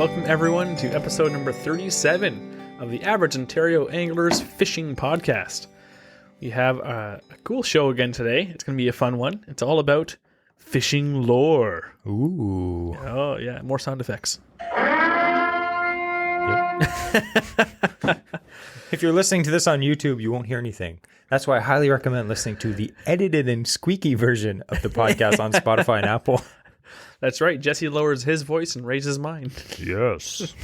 Welcome everyone to episode number 37 of the Average Ontario Anglers Fishing Podcast. We have a cool show again today. It's going to be a fun one. It's all about fishing lore. Ooh. Oh, yeah. More sound effects. If you're listening to this on YouTube, you won't hear anything. That's why I highly recommend listening to the edited and squeaky version of the podcast on Spotify and Apple. That's right. Jesse lowers his voice and raises mine. Yes.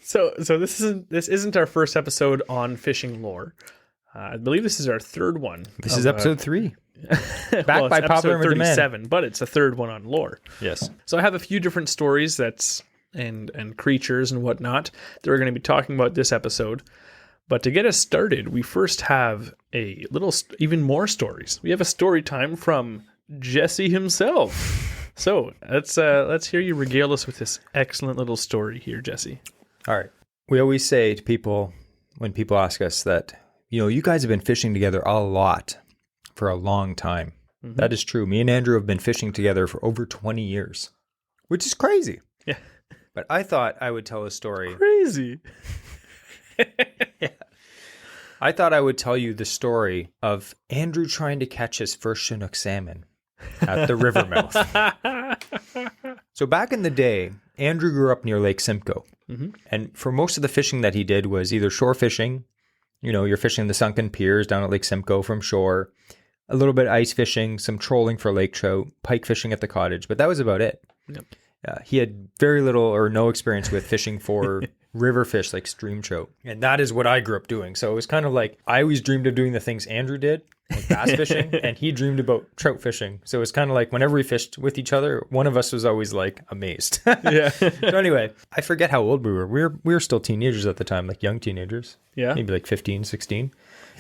So this isn't our first episode on fishing lore. I believe this is our third one. This is episode 3. Back well, by popular 37, demand. but it's the third one on lore. Yes. So I have a few different stories and creatures and whatnot that we're going to be talking about this episode. But to get us started, we first have a little, even more stories. We have a story time from Jesse himself. So let's hear you regale us with this excellent little story here, Jesse. All right. We always say to people, when people ask us that, you guys have been fishing together a lot for a long time. Mm-hmm. That is true. Me and Andrew have been fishing together for over 20 years, which is crazy. Yeah. But I thought I would tell a story. Crazy. Yeah. I thought I would tell you the story of Andrew trying to catch his first chinook salmon at the river mouth. So back in the day, Andrew grew up near Lake Simcoe. Mm-hmm. And for most of the fishing that he did was either shore fishing, you're fishing the sunken piers down at Lake Simcoe from shore, a little bit ice fishing, some trolling for lake trout, pike fishing at the cottage, but that was about it. Yep. He had very little or no experience with fishing for river fish like stream trout. And that is what I grew up doing. So it was kind of like I always dreamed of doing the things Andrew did, like bass fishing, and he dreamed about trout fishing. So it was kind of like whenever we fished with each other, one of us was always like amazed. Yeah. So anyway, I forget how old we were. We were still teenagers at the time, like young teenagers. Yeah. Maybe like 15, 16.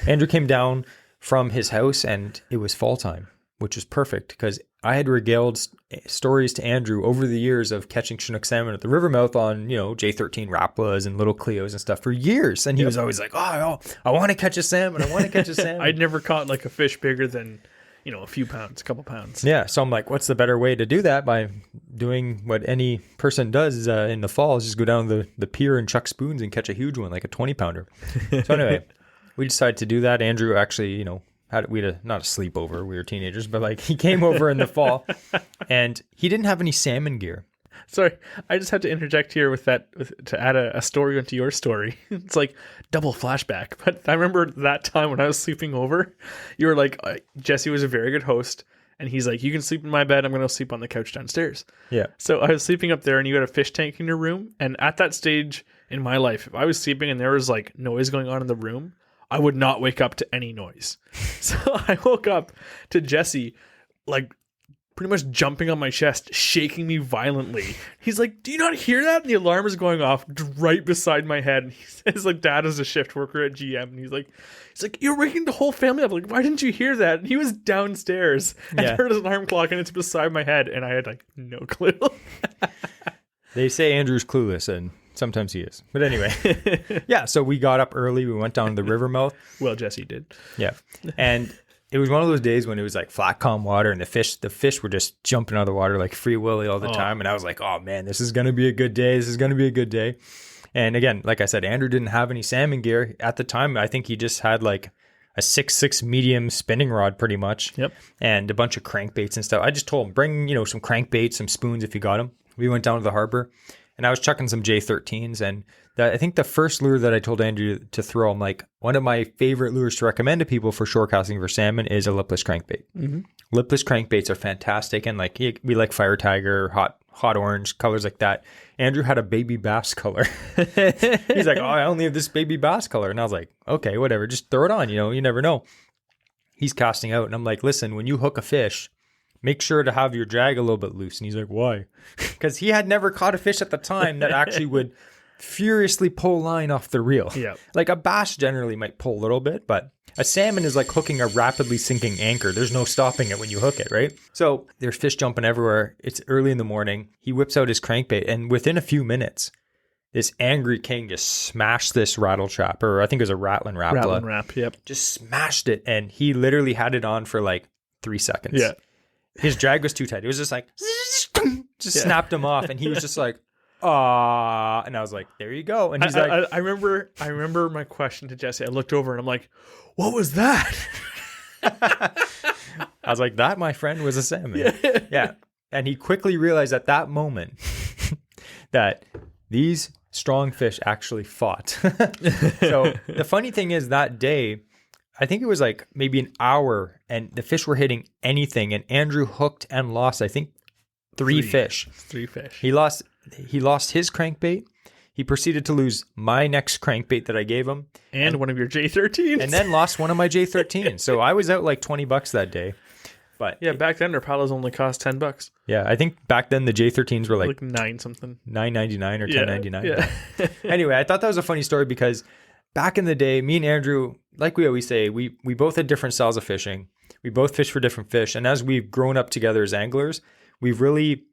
Andrew came down from his house and it was fall time, which was perfect because I had regaled stories to Andrew over the years of catching chinook salmon at the river mouth on, J13 Rapalas and little Cleos and stuff for years. And he was always like, oh, I want to catch a salmon. I want to catch a salmon. I'd never caught like a fish bigger than, a few pounds, a couple pounds. Yeah. So I'm like, what's the better way to do that by doing what any person does in the fall is just go down the pier and chuck spoons and catch a huge one, like a 20 pounder. So anyway, we decided to do that. Andrew actually, we had not a sleepover. We were teenagers, but like he came over in the fall and he didn't have any salmon gear. Sorry, I just had to interject here with that to add a story into your story. It's like double flashback. But I remember that time when I was sleeping over, you were like, Jesse was a very good host. And he's like, you can sleep in my bed. I'm going to sleep on the couch downstairs. Yeah. So I was sleeping up there and you had a fish tank in your room. And at that stage in my life, if I was sleeping and there was like noise going on in the room, I would not wake up to any noise. So I woke up to Jesse, like pretty much jumping on my chest, shaking me violently. He's like, do you not hear that? And the alarm is going off right beside my head. And his like dad is a shift worker at GM. And he's like, you're waking the whole family up. Like, why didn't you hear that? And he was downstairs and heard his alarm clock and it's beside my head. And I had like no clue. They say Andrew's clueless and sometimes he is. But anyway, yeah, so we got up early. We went down to the river mouth. Well, Jesse did. Yeah. And it was one of those days when it was like flat calm water and the fish were just jumping out of the water like free willy all the time. And I was like, oh man, this is going to be a good day. This is going to be a good day. And again, like I said, Andrew didn't have any salmon gear at the time. I think he just had like a 6'6" medium spinning rod pretty much. Yep. And a bunch of crankbaits and stuff. I just told him, bring, some crankbaits, some spoons if you got them. We went down to the harbor. And I was chucking some J13s, and I think the first lure that I told Andrew to throw, I'm like, one of my favorite lures to recommend to people for shore casting for salmon is a lipless crankbait. Mm-hmm. Lipless crankbaits are fantastic, and like we like fire tiger, hot orange, colors like that. Andrew had a baby bass color. He's like, oh, I only have this baby bass color, and I was like, okay, whatever, just throw it on. You never know. He's casting out, and I'm like, listen, when you hook a fish, make sure to have your drag a little bit loose. And he's like, why? Because he had never caught a fish at the time that actually would furiously pull line off the reel. Yeah. Like a bass generally might pull a little bit, but a salmon is like hooking a rapidly sinking anchor. There's no stopping it when you hook it, right? So there's fish jumping everywhere. It's early in the morning. He whips out his crankbait, and within a few minutes, this angry king just smashed this rattle trap, or I think it was a rattling rapala. Rattling rap, yep. Just smashed it, and he literally had it on for like 3 seconds. Yeah. his drag was too tight. It was just like, just snapped him off. And he was just like, ah. And I was like, there you go. And he's like, I remember my question to Jesse. I looked over and I'm like, what was that? I was like, that, my friend, was a salmon. Yeah. And he quickly realized at that moment that these strong fish actually fought. So the funny thing is that day, I think it was like maybe an hour and the fish were hitting anything. And Andrew hooked and lost, I think, three fish. 3 fish. He lost his crankbait. He proceeded to lose my next crankbait that I gave him. And one of your J13s. And then lost one of my J13s. So I was out like $20 that day. But yeah, back then their paddles only cost $10. Yeah, I think back then the J13s were like 9 something. $9.99 or $10.99. Yeah. Anyway, I thought that was a funny story because back in the day, me and Andrew, like we always say, we both had different styles of fishing. We both fish for different fish. And as we've grown up together as anglers, we've really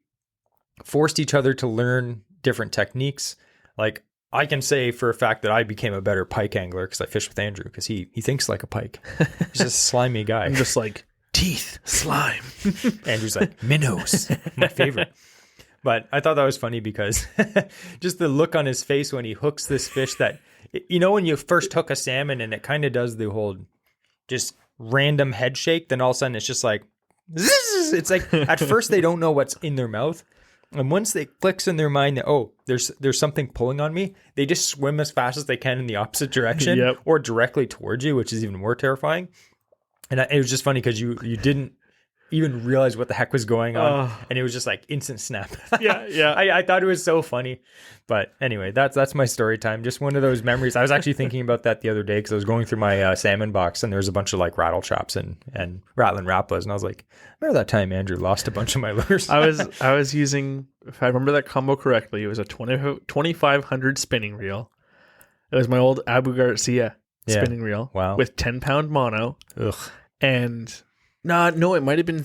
forced each other to learn different techniques. Like I can say for a fact that I became a better pike angler because I fished with Andrew because he thinks like a pike. He's just a slimy guy. I'm just like teeth, slime. Andrew's like minnows, my favorite. But I thought that was funny because just the look on his face when he hooks this fish that, you know, when you first hook a salmon and it kind of does the whole just random head shake, then all of a sudden it's just like, zzz. It's like at first they don't know what's in their mouth. And once it clicks in their mind that, oh, there's something pulling on me, they just swim as fast as they can in the opposite direction or directly towards you, which is even more terrifying. And it was just funny because you didn't even realize what the heck was going on. And it was just like instant snap. Yeah. I thought it was so funny. But anyway, that's my story time. Just one of those memories. I was actually thinking about that the other day because I was going through my salmon box and there was a bunch of like rattle traps and rattling raplas. And I was like, remember that time Andrew lost a bunch of my lures? I was using, if I remember that combo correctly, it was a 2500 spinning reel. It was my old Abu Garcia spinning reel with 10-pound mono. Ugh. And no, it might have been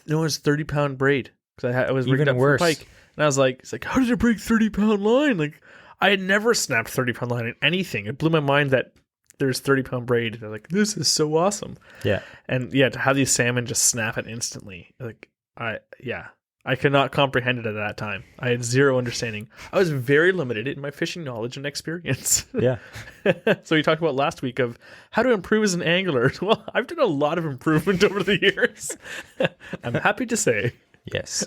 it was 30-pound braid because I was rigged even up worse. for pike, and I was like, it's like, how did I break 30-pound line? Like I had never snapped 30-pound line in anything. It blew my mind that there's 30-pound braid. They're like, this is so awesome. Yeah, and to have these salmon just snap it instantly, like I could not comprehend it at that time. I had zero understanding. I was very limited in my fishing knowledge and experience. Yeah. So we talked about last week of how to improve as an angler. Well, I've done a lot of improvement over the years. I'm happy to say. Yes.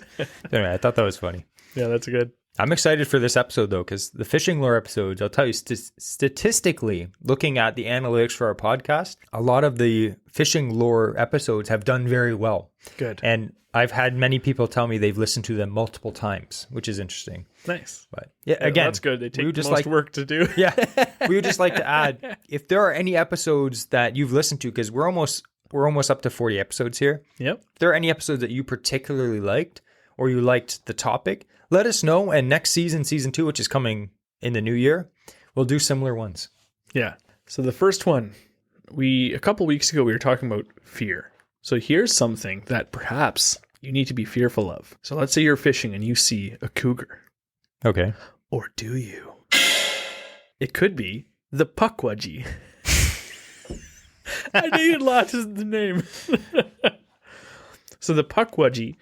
Anyway, I thought that was funny. Yeah, that's good. I'm excited for this episode, though, because the fishing lure episodes, I'll tell you, statistically, looking at the analytics for our podcast, a lot of the fishing lure episodes have done very well. Good. And I've had many people tell me they've listened to them multiple times, which is interesting. Nice. But yeah, again, that's good. They take the most work to do. Yeah. We would just like to add, if there are any episodes that you've listened to, because we're almost up to 40 episodes here. Yep. If there are any episodes that you particularly liked or you liked the topic, let us know. And next season 2, which is coming in the new year, we'll do similar ones. Yeah. So the first one, a couple weeks ago, we were talking about fear. So here's something that perhaps you need to be fearful of. So let's say you're fishing and you see a cougar. Okay. Or do you? It could be the puckwudgie. I knew you'd laugh at the name. So the puckwudgie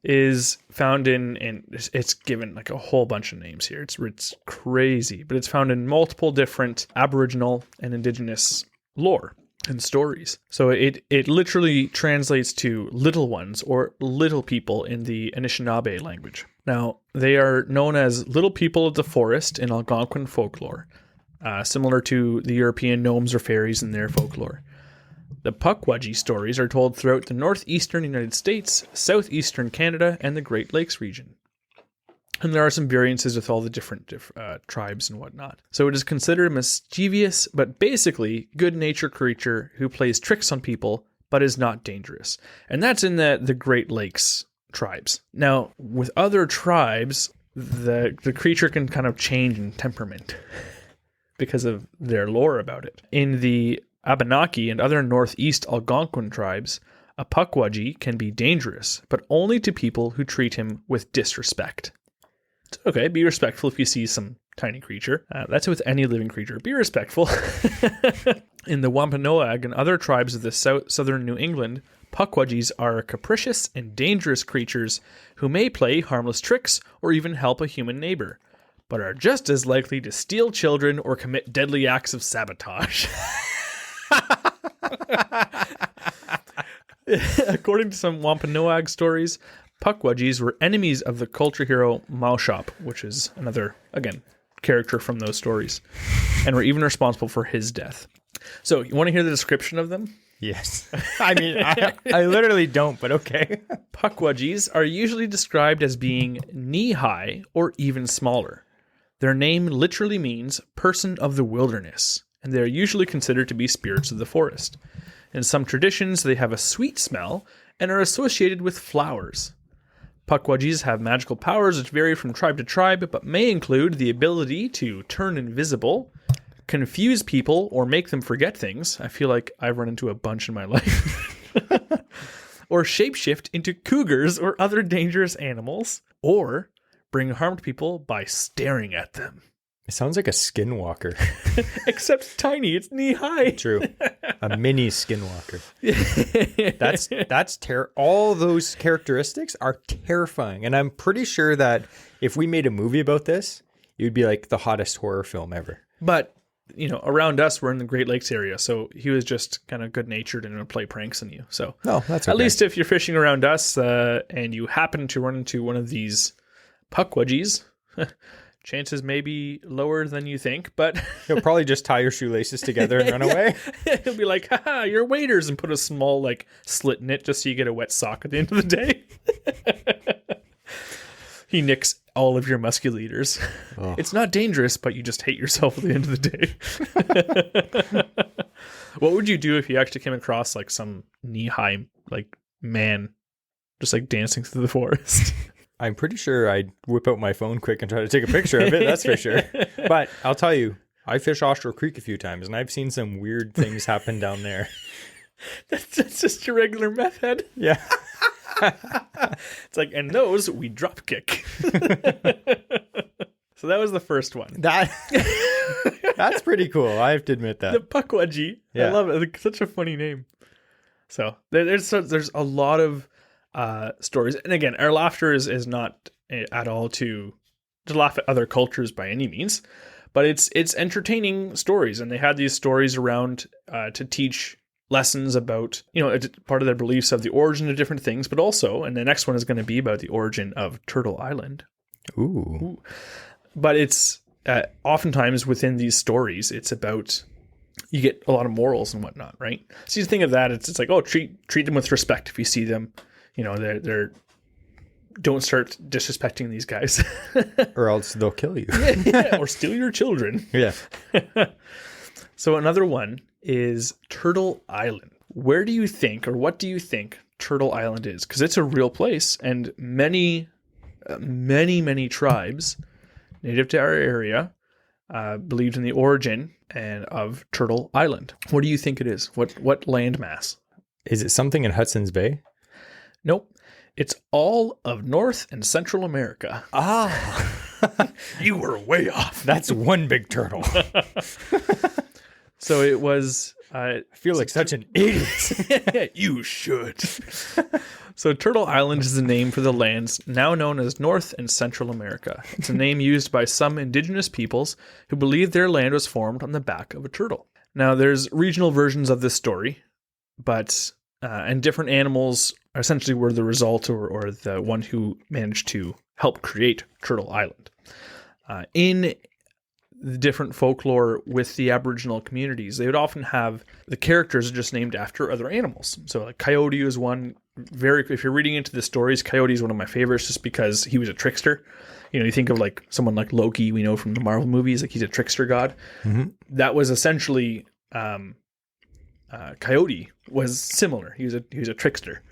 is found in it's given like a whole bunch of names here. It's crazy, but it's found in multiple different Aboriginal and Indigenous lore and stories. So it literally translates to little ones or little people in the Anishinaabe language. Now, they are known as little people of the forest in Algonquin folklore, similar to the European gnomes or fairies in their folklore. The puckwudgie stories are told throughout the northeastern United States, southeastern Canada, and the Great Lakes region. And there are some variances with all the different tribes and whatnot. So it is considered a mischievous, but basically good-natured creature who plays tricks on people, but is not dangerous. And that's in the Great Lakes tribes. Now, with other tribes, the creature can kind of change in temperament because of their lore about it. In the Abenaki and other northeast Algonquin tribes, a puckwudgie can be dangerous, but only to people who treat him with disrespect. Okay, be respectful if you see some tiny creature. That's with any living creature. Be respectful. In the Wampanoag and other tribes of the southern New England, Pukwudgies are capricious and dangerous creatures who may play harmless tricks or even help a human neighbor, but are just as likely to steal children or commit deadly acts of sabotage. According to some Wampanoag stories, Pukwudgies were enemies of the culture hero Maushop, which is another, again, character from those stories, and were even responsible for his death. So, you want to hear the description of them? Yes. I mean, I literally don't, but okay. Pukwudgies are usually described as being knee-high or even smaller. Their name literally means person of the wilderness, and they are usually considered to be spirits of the forest. In some traditions, they have a sweet smell and are associated with flowers. Pukwudgies have magical powers which vary from tribe to tribe, but may include the ability to turn invisible, confuse people, or make them forget things. I feel like I've run into a bunch in my life. Or shapeshift into cougars or other dangerous animals, or bring harm to people by staring at them. It sounds like a skinwalker. Except tiny, it's knee-high. True. A mini skinwalker. That's all those characteristics are terrifying. And I'm pretty sure that if we made a movie about this, it would be like the hottest horror film ever. But, around us, we're in the Great Lakes area, so he was just kind of good-natured and would play pranks on you. So no, that's okay. At least if you're fishing around us and you happen to run into one of these Pukwudgies, chances may be lower than you think, but he'll probably just tie your shoelaces together and run away. He'll be like, haha, you're waiters, and put a small slit in it just so you get a wet sock at the end of the day. He nicks all of your musculators. Oh. It's not dangerous, but you just hate yourself at the end of the day. What would you do if you actually came across some knee-high man just dancing through the forest? I'm pretty sure I'd whip out my phone quick and try to take a picture of it, that's for sure. But I'll tell you, I fish Austral Creek a few times, and I've seen some weird things happen down there. That's just your regular meth head. Yeah. It's and those, we drop kick. So that was the first one. That's pretty cool, I have to admit that. The Pukwudgie. Yeah. I love it. It's such a funny name. So there's a lot of stories, and again, our laughter is not at all to laugh at other cultures by any means, but it's entertaining stories, and they had these stories around to teach lessons about part of their beliefs of the origin of different things, but also, and the next one is going to be about the origin of Turtle Island. Ooh. But it's oftentimes within these stories, it's about, you get a lot of morals and whatnot, right? So you think of that, it's treat them with respect if you see them. They're don't start disrespecting these guys. Or else they'll kill you. Or steal your children. Yeah. So another one is Turtle Island. Where do you think, or what do you think Turtle Island is? Because it's a real place, and many tribes native to our area believed in the origin of Turtle Island. What do you think it is? What landmass? Is it something in Hudson's Bay? Nope. It's all of North and Central America. Ah. You were way off. That's one big turtle. So it was... I feel like such an idiot. You should. So Turtle Island is the name for the lands now known as North and Central America. It's a name used by some indigenous peoples who believe their land was formed on the back of a turtle. Now, there's regional versions of this story, but... and different animals essentially were the result or the one who managed to help create Turtle Island. In the different folklore with the Aboriginal communities, they would often have the characters just named after other animals. So Coyote is one. If you're reading into the stories, Coyote is one of my favorites just because he was a trickster. You think of someone like Loki, we know from the Marvel movies, he's a trickster god. Mm-hmm. That was essentially... Coyote was similar. He was a trickster.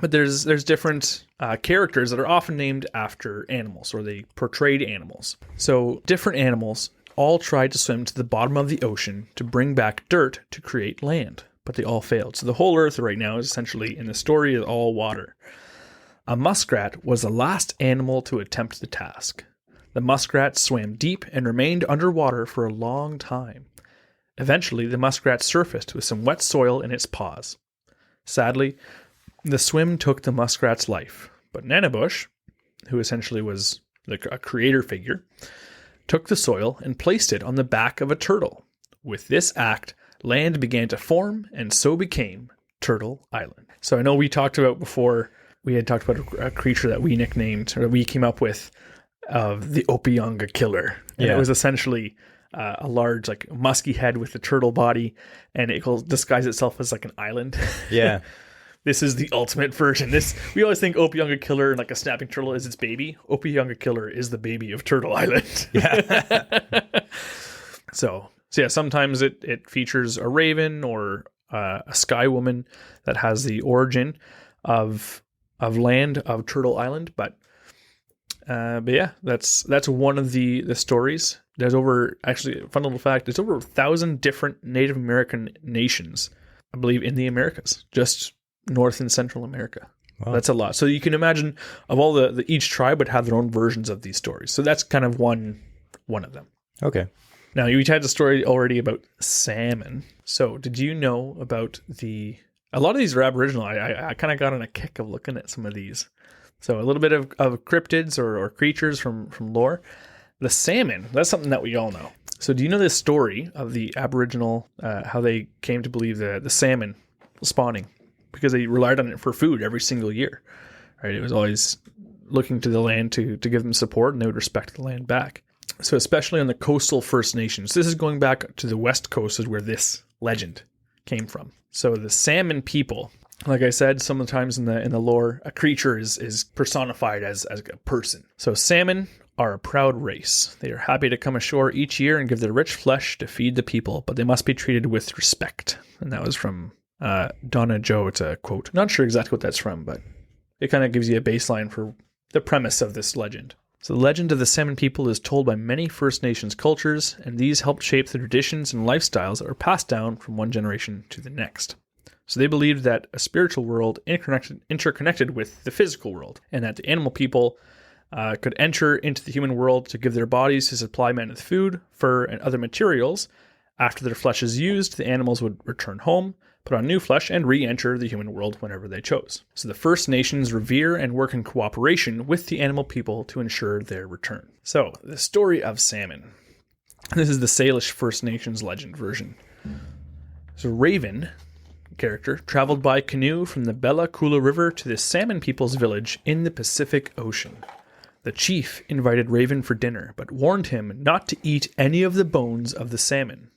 But there's different characters that are often named after animals, or they portrayed animals. So different animals all tried to swim to the bottom of the ocean to bring back dirt to create land, but they all failed. So the whole earth right now is essentially, in the story, is all water. A muskrat was the last animal to attempt the task. The muskrat swam deep and remained underwater for a long time. Eventually, the muskrat surfaced with some wet soil in its paws. Sadly, the swim took the muskrat's life, but Nanabush, who essentially was a creator figure, took the soil and placed it on the back of a turtle. With this act, land began to form, and so became Turtle Island. So I know we talked about before, we had talked about a creature that we nicknamed, or we came up with, of the Opeonga Killer. And it was essentially a large, like, musky head with a turtle body, and it will disguise itself as like an island. Yeah. This is the ultimate version. We always think Opeonga Killer and like a snapping turtle is its baby. Opeonga Killer is the baby of Turtle Island. Yeah. So yeah, sometimes it features a raven or a sky woman that has the origin of land of Turtle Island. But yeah, that's one of the stories. There's actually, a fun little fact, there's over 1,000 different Native American nations, I believe, in the Americas, just North and Central America. Wow. That's a lot. So you can imagine, of all each tribe would have their own versions of these stories. So that's kind of one of them. Okay. Now, you had the story already about salmon. So did you know about a lot of these are Aboriginal. I kind of got on a kick of looking at some of these. So a little bit of cryptids or creatures from lore. The salmon, that's something that we all know. So do you know this story of the Aboriginal, how they came to believe the salmon spawning? Because they relied on it for food every single year, right? It was always looking to the land to give them support, and they would respect the land back. So especially on the coastal First Nations, this is going back to the West Coast is where this legend came from. So the salmon people, like I said, sometimes in the lore, a creature is personified as a person. So salmon are a proud race. They are happy to come ashore each year and give their rich flesh to feed the people, but they must be treated with respect. And that was from Donna Joe. It's a quote. Not sure exactly what that's from, but it kind of gives you a baseline for the premise of this legend. So the legend of the salmon people is told by many First Nations cultures, and these helped shape the traditions and lifestyles that were passed down from one generation to the next. So they believed that a spiritual world interconnected with the physical world, and that the animal people could enter into the human world to give their bodies to supply men with food, fur, and other materials. After their flesh is used, the animals would return home, put on new flesh, and re-enter the human world whenever they chose. So the First Nations revere and work in cooperation with the animal people to ensure their return. So, the story of salmon. This is the Salish First Nations legend version. So Raven, character, traveled by canoe from the Bella Coola River to the salmon people's village in the Pacific Ocean. The chief invited Raven for dinner, but warned him not to eat any of the bones of the salmon.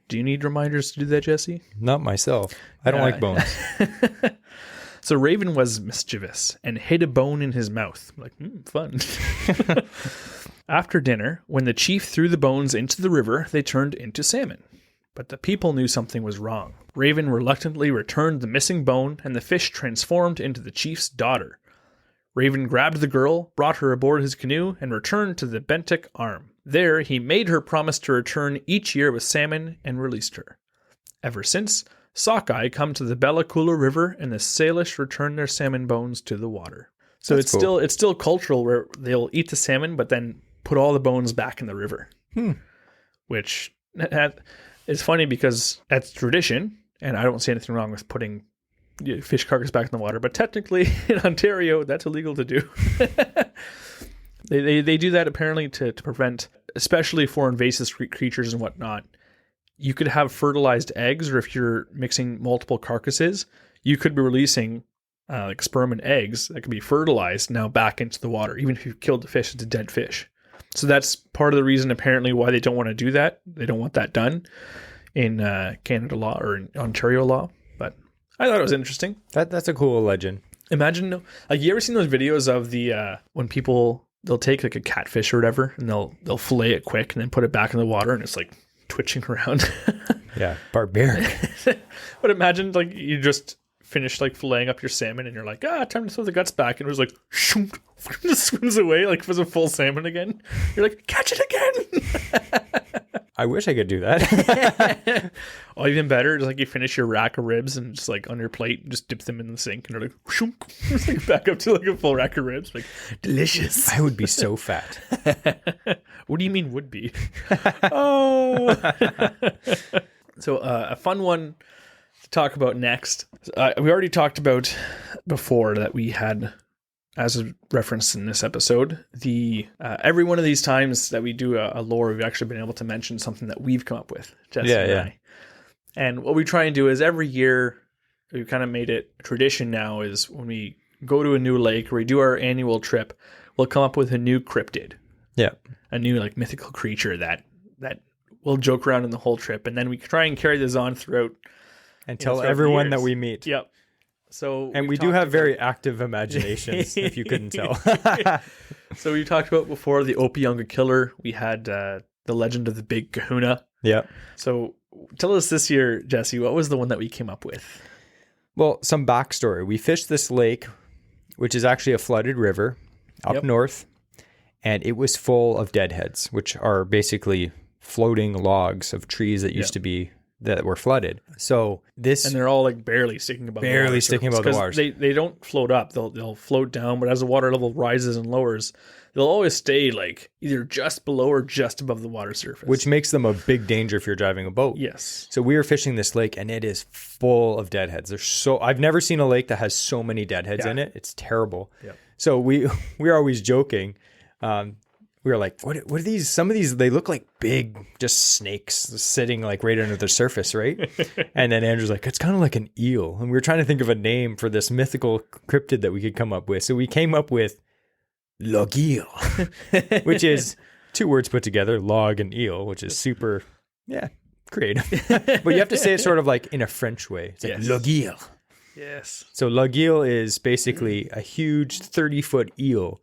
Do you need reminders to do that, Jesse? Not myself. I don't like bones. So Raven was mischievous and hid a bone in his mouth. I'm like, fun. After dinner, when the chief threw the bones into the river, they turned into salmon. But the people knew something was wrong. Raven reluctantly returned the missing bone, and the fish transformed into the chief's daughter. Raven grabbed the girl, brought her aboard his canoe, and returned to the Bentic Arm. There, he made her promise to return each year with salmon and released her. Ever since, sockeye come to the Bella Coola River, and the Salish return their salmon bones to the water. So it's still cultural where they'll eat the salmon, but then put all the bones back in the river. Which is funny because that's tradition, and I don't see anything wrong with putting fish carcass back in the water. But technically, in Ontario, that's illegal to do. They do that apparently to prevent, especially for invasive creatures and whatnot. You could have fertilized eggs, or if you're mixing multiple carcasses, you could be releasing like sperm and eggs that could be fertilized now back into the water. Even if you've killed the fish, it's a dead fish. So that's part of the reason apparently why they don't want to do that. They don't want that done in Canada law or in Ontario law. But I thought it was interesting. That's a cool legend. Imagine, like, you ever seen those videos of the when people, they'll take like a catfish or whatever, and they'll fillet it quick and then put it back in the water, and it's like twitching around. Yeah, barbaric. But imagine like you just finished like filleting up your salmon, and you're like, time to throw the guts back, and it was like, shoom, just swims away like it was a full salmon again. You're like, catch it again. I wish I could do that. Or even better, just like you finish your rack of ribs and just like on your plate, just dip them in the sink, and they're like, shoom, just like back up to like a full rack of ribs. Like, delicious. I would be so fat. What do you mean would be? Oh. So a fun one to talk about next. We already talked about before that we had, as a reference in this episode, the every one of these times that we do a lore, we've actually been able to mention something that we've come up with, Jesse and I. And what we try and do is every year, we've kind of made it a tradition now, is when we go to a new lake or we do our annual trip, we'll come up with a new cryptid. Yeah. A new like mythical creature that we'll joke around in the whole trip. And then we try and carry this on throughout. And tell everyone that we meet. Yep. So and we do have very active imaginations, if you couldn't tell. So we talked about before the Opiunga Killer. We had the legend of the Big Kahuna. Yeah. So tell us this year, Jesse, what was the one that we came up with? Well, some backstory. We fished this lake, which is actually a flooded river up north, and it was full of deadheads, which are basically floating logs of trees that used to be that were flooded. So this, and they're all like barely sticking above the water. They don't float up. They'll float down, but as the water level rises and lowers, they'll always stay like either just below or just above the water surface, which makes them a big danger if you're driving a boat. Yes. So we were fishing this lake, and it is full of deadheads. I've never seen a lake that has so many deadheads in it. It's terrible. Yeah. So we're always joking. We were like, what are these? Some of these, they look like big, just snakes sitting like right under the surface, right? And then Andrew's like, it's kind of like an eel. And we were trying to think of a name for this mythical cryptid that we could come up with. So we came up with log eel, which is two words put together, log and eel, which is super, creative. But you have to say it sort of like in a French way. It's like log eel. Yes. So log eel is basically a huge 30-foot eel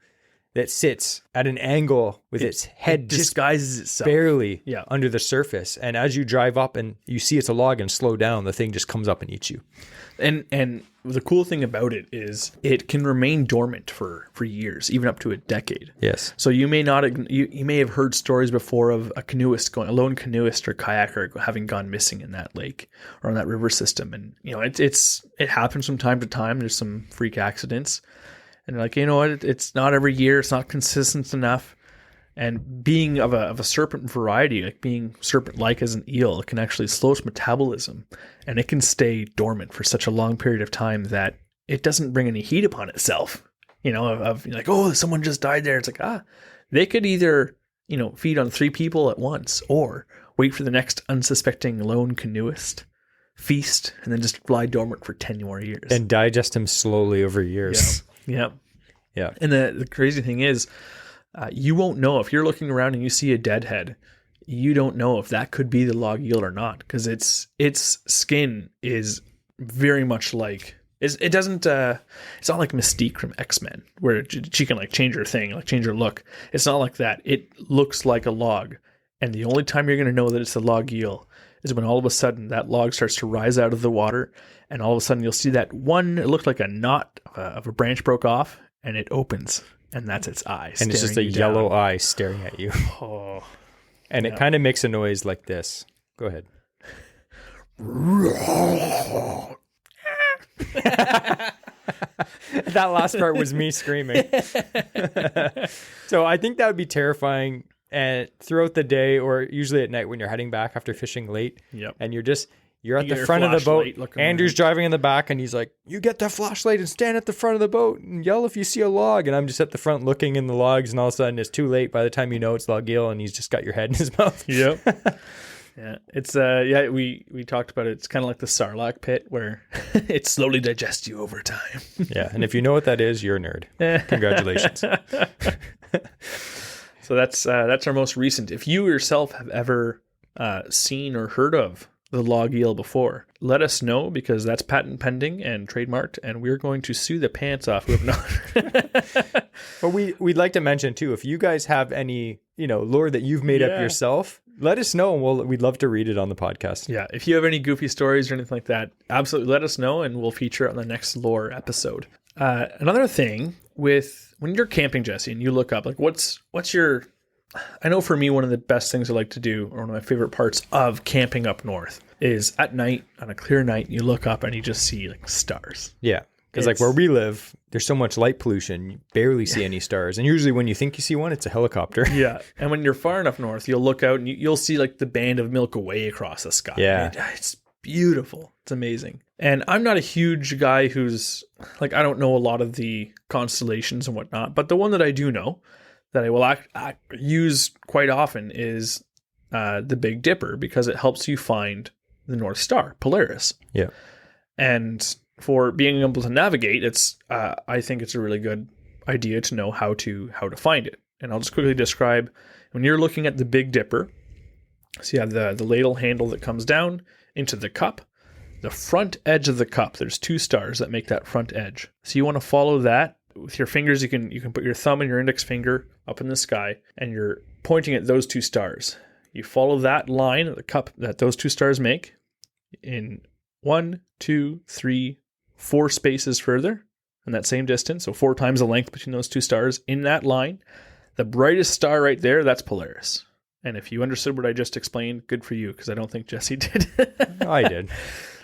that sits at an angle with its head disguises itself barely under the surface. And as you drive up and you see it's a log and slow down, the thing just comes up and eats you. And the cool thing about it is it can remain dormant for years, even up to a decade. Yes. So you may have heard stories before of a lone canoeist or kayaker having gone missing in that lake or on that river system. And it happens from time to time. There's some freak accidents. And like, you know what, it's not every year, it's not consistent enough. And being of a serpent variety, like being serpent-like as an eel, it can actually slow its metabolism. And it can stay dormant for such a long period of time that it doesn't bring any heat upon itself. Of like, oh, someone just died there. It's like, they could either, feed on 3 people at once or wait for the next unsuspecting lone canoeist, feast, and then just lie dormant for 10 more years. And digest him slowly over years. Yeah. Yeah. And the crazy thing is, you won't know if you're looking around and you see a deadhead. You don't know if that could be the log eel or not, because its skin is very much like it doesn't. It's not like Mystique from X-Men where she can like change her thing, like change her look. It's not like that. It looks like a log, and the only time you're going to know that it's a log eel is when all of a sudden that log starts to rise out of the water, and all of a sudden you'll see that one, it looked like a knot of a branch broke off, and it opens, and that's its eye. And it's just a yellow eye staring at you. Oh. And it kind of makes a noise like this. Go ahead. That last part was me screaming. So I think that would be terrifying. And throughout the day, or usually at night when you're heading back after fishing late, and you're at the front of the boat. Andrew's driving in the back, and he's like, "You get the flashlight and stand at the front of the boat and yell if you see a log." And I'm just at the front looking in the logs, and all of a sudden it's too late. By the time you know it's log eel, and he's just got your head in his mouth. Yep. Yeah, it's we talked about it. It's kind of like the Sarlacc pit where it slowly digests you over time. Yeah, and if you know what that is, you're a nerd. Congratulations. So that's our most recent. If you yourself have ever seen or heard of the log eel before, let us know, because that's patent pending and trademarked, and we're going to sue the pants off who have not. But we'd like to mention too, if you guys have any lore that you've made up yourself, let us know, and we'd love to read it on the podcast. Yeah, if you have any goofy stories or anything like that, absolutely let us know, and we'll feature it on the next lore episode. Another thing with when you're camping, Jesse, and you look up, like what's your, I know for me, one of the best things I like to do, or one of my favorite parts of camping up north, is at night, on a clear night, you look up and you just see like stars. Yeah. Because like where we live, there's so much light pollution, you barely see any stars. And usually when you think you see one, it's a helicopter. Yeah. And when you're far enough north, you'll look out and you'll see like the band of Milky Way across the sky. Yeah. It's beautiful. It's amazing. And I'm not a huge guy who's like, I don't know a lot of the constellations and whatnot, but the one that I do know that I will use quite often is the Big Dipper, because it helps you find the North Star, Polaris. Yeah. And for being able to navigate, it's I think it's a really good idea to know how to find it. And I'll just quickly describe when you're looking at the Big Dipper. So you have the ladle handle that comes down into the cup. The front edge of the cup, there's 2 stars that make that front edge. So you want to follow that with your fingers. You can put your thumb and your index finger up in the sky, and you're pointing at those 2 stars. You follow that line of the cup that those 2 stars make in 1, 2, 3, 4 spaces further in that same distance. So 4 times the length between those 2 stars in that line. The brightest star right there, that's Polaris. And if you understood what I just explained, good for you, because I don't think Jesse did. I did.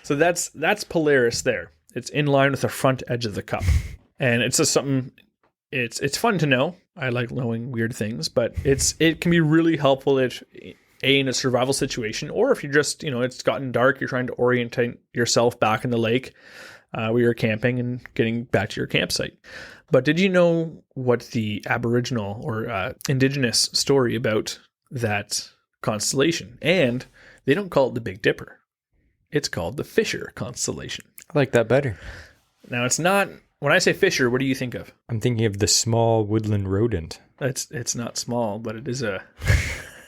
So that's Polaris there. It's in line with the front edge of the cup. And it's just something, it's fun to know. I like knowing weird things, but it can be really helpful if in a survival situation, or if you're just, it's gotten dark, you're trying to orientate yourself back in the lake where you're camping and getting back to your campsite. But did you know what the Aboriginal or indigenous story about that constellation? And they don't call it the Big Dipper. It's called the Fisher constellation. I like that better. Now, it's not, when I say Fisher, what do you think of? I'm thinking of the small woodland rodent. It's not small, but it is a,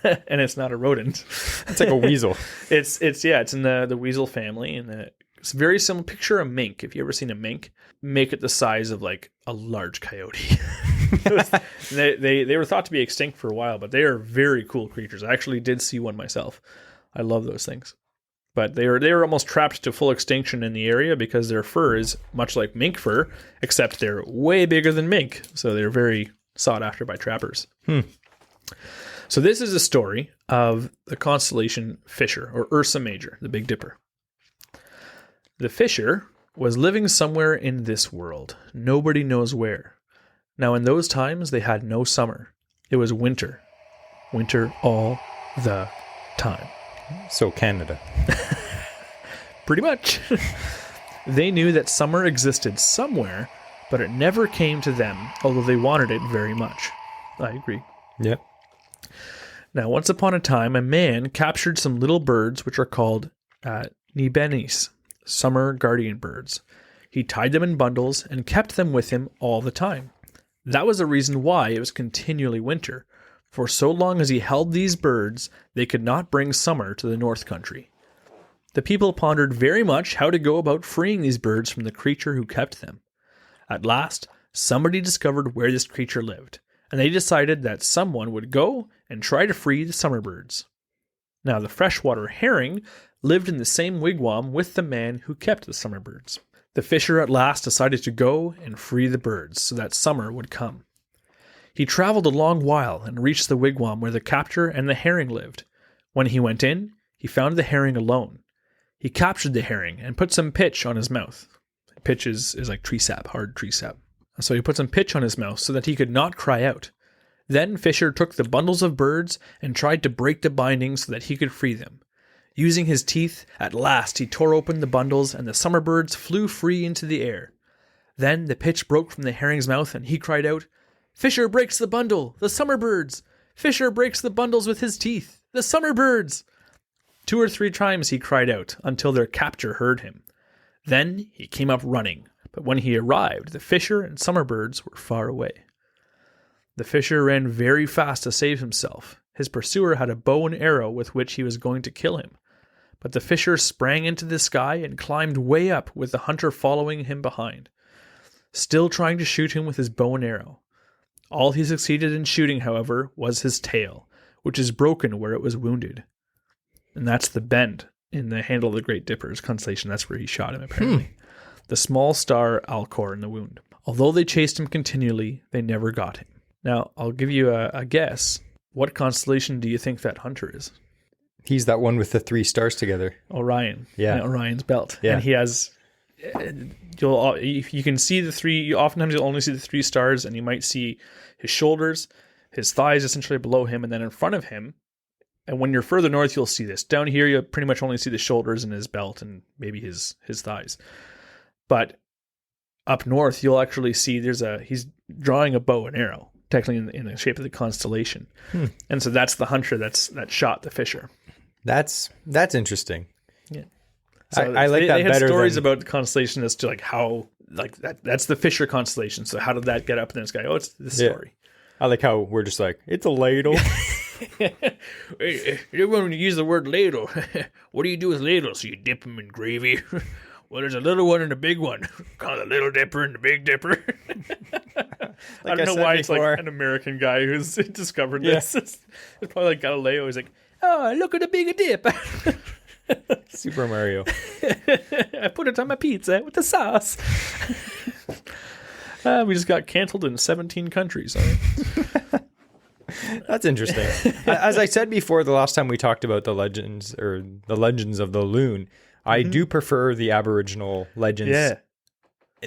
and it's not a rodent. It's like a weasel. It's in the weasel family, and it's very similar. Picture a mink. If you ever seen a mink, make it the size of like a large coyote. They were thought to be extinct for a while, but they are very cool creatures. I actually did see one myself. I love those things. But they were almost trapped to full extinction in the area because their fur is much like mink fur, except they're way bigger than mink. So they're very sought after by trappers. So this is a story of the constellation Fisher, or Ursa Major, the Big Dipper. The Fisher was living somewhere in this world. Nobody knows where. Now, in those times, they had no summer. It was winter. Winter all the time. So Canada. Pretty much. They knew that summer existed somewhere, but it never came to them, although they wanted it very much. I agree. Yep. Now, once upon a time, a man captured some little birds, which are called Nibenis, summer guardian birds. He tied them in bundles and kept them with him all the time. That was the reason why it was continually winter. For so long as he held these birds, they could not bring summer to the North Country. The people pondered very much how to go about freeing these birds from the creature who kept them. At last, somebody discovered where this creature lived, and they decided that someone would go and try to free the summer birds. Now, the freshwater herring lived in the same wigwam with the man who kept the summer birds. The fisher at last decided to go and free the birds so that summer would come. He traveled a long while and reached the wigwam where the captor and the herring lived. When he went in, he found the herring alone. He captured the herring and put some pitch on his mouth. Pitch is like tree sap, hard tree sap. So he put some pitch on his mouth so that he could not cry out. Then Fisher took the bundles of birds and tried to break the bindings so that he could free them. Using his teeth, at last he tore open the bundles and the summer birds flew free into the air. Then the pitch broke from the herring's mouth and he cried out, "Fisher breaks the bundle, the summer birds! Fisher breaks the bundles with his teeth, the summer birds!" 2 or 3 times he cried out until their captor heard him. Then he came up running, but when he arrived, the fisher and summer birds were far away. The fisher ran very fast to save himself. His pursuer had a bow and arrow with which he was going to kill him. But the fisher sprang into the sky and climbed way up with the hunter following him behind, still trying to shoot him with his bow and arrow. All he succeeded in shooting, however, was his tail, which is broken where it was wounded. And that's the bend in the handle of the Great Dipper's constellation. That's where he shot him, apparently. The small star Alcor in the wound. Although they chased him continually, they never got him. Now, I'll give you a guess. What constellation do you think that hunter is? He's that one with the 3 stars together. Orion. Yeah. Orion's belt. Yeah. And he has... You can see the 3... Oftentimes you'll only see the 3 stars, and you might see his shoulders, his thighs essentially below him, and then in front of him, And when you're further north, you'll see this. Down here, you'll pretty much only see the shoulders and his belt and maybe his thighs. But up north, you'll actually see he's drawing a bow and arrow, technically in the shape of the constellation. And so that's the hunter that shot the fisher. That's interesting. Yeah. So I like they that had better stories than... about the constellation as to like how like that's the fisher constellation. So how did that get up in the sky? Oh, it's this story. I like how we're just like, it's a ladle. Everyone use the word ladle. What do you do with ladles? So you dip them in gravy. Well, there's a little one and a big one. Call the Little Dipper and the Big Dipper. I don't know why it's like an American guy who's discovered this. It's probably like Galileo. He's like, oh, look at the big dip. Super Mario. I put it on my pizza with the sauce. We just got canceled in 17 countries. That's interesting. As I said before, the last time we talked about the legends of the loon, I do prefer the Aboriginal legends. Yeah.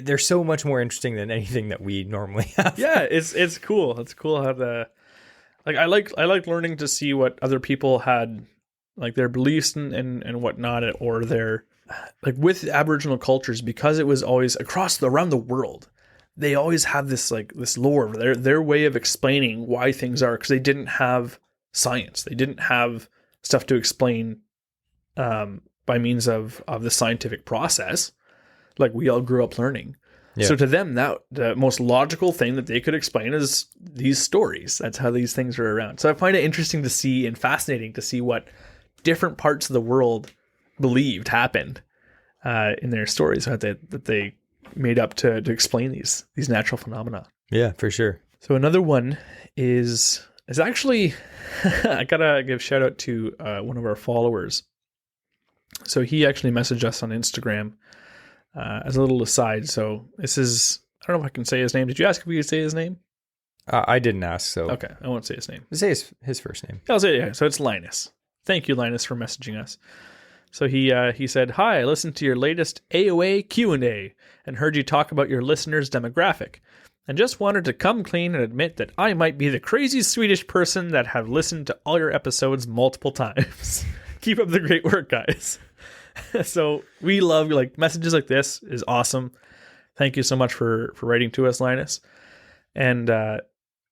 They're so much more interesting than anything that we normally have. Yeah, it's cool. It's cool how I like learning to see what other people had, like their beliefs and whatnot, or their, like with Aboriginal cultures, because it was always around the world. They always have this lore, their way of explaining why things are, because they didn't have science. They didn't have stuff to explain by means of the scientific process, like we all grew up learning. Yeah. So to them, that the most logical thing that they could explain is these stories. That's how these things are around. So I find it interesting to see and fascinating to see what different parts of the world believed happened in their stories that they made up to explain these natural phenomena. Yeah, for sure. So another one is actually I gotta give shout out to one of our followers. So he actually messaged us on Instagram as a little aside. So this is, I don't know if I can say his name. Did you ask if we could say his name? I didn't ask, so okay, I won't say his name. Say his first name. I'll say it. Yeah. So it's Linus. Thank you, Linus, for messaging us. So he said, "Hi, I listened to your latest AOA Q&A and heard you talk about your listeners' demographic, and just wanted to come clean and admit that I might be the crazy Swedish person that have listened to all your episodes multiple times. Keep up the great work, guys." So we love messages like this is awesome. Thank you so much for writing to us, Linus. And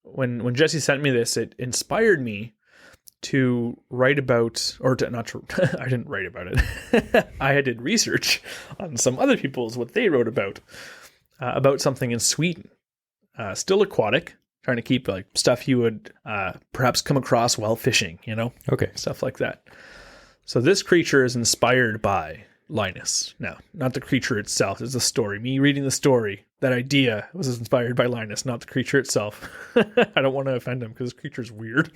when Jesse sent me this, it inspired me to write about, I didn't write about it. I did research on some other people's, what they wrote about something in Sweden. Still aquatic, trying to keep like stuff you would perhaps come across while fishing, Okay. Stuff like that. So this creature is inspired by Linus. Now, not the creature itself, it's the story. Me reading the story, that idea was inspired by Linus, not the creature itself. I don't want to offend him because this creature's weird.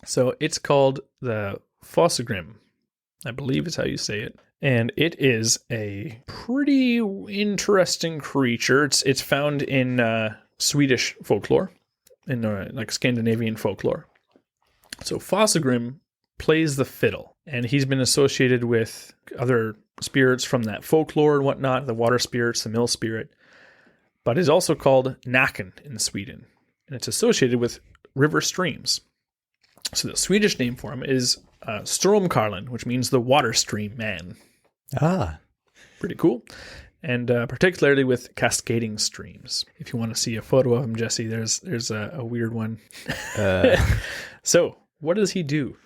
So it's called the Fossagrim, I believe is how you say it. And it is a pretty interesting creature. It's found in Swedish folklore, in Scandinavian folklore. So Fossagrim plays the fiddle, and he's been associated with other spirits from that folklore and whatnot, the water spirits, the mill spirit, but is also called Naken in Sweden, and it's associated with river streams. So the Swedish name for him is Stromkarlen, which means the water stream man. Ah. Pretty cool. And particularly with cascading streams. If you want to see a photo of him, Jesse, there's a weird one. So what does he do?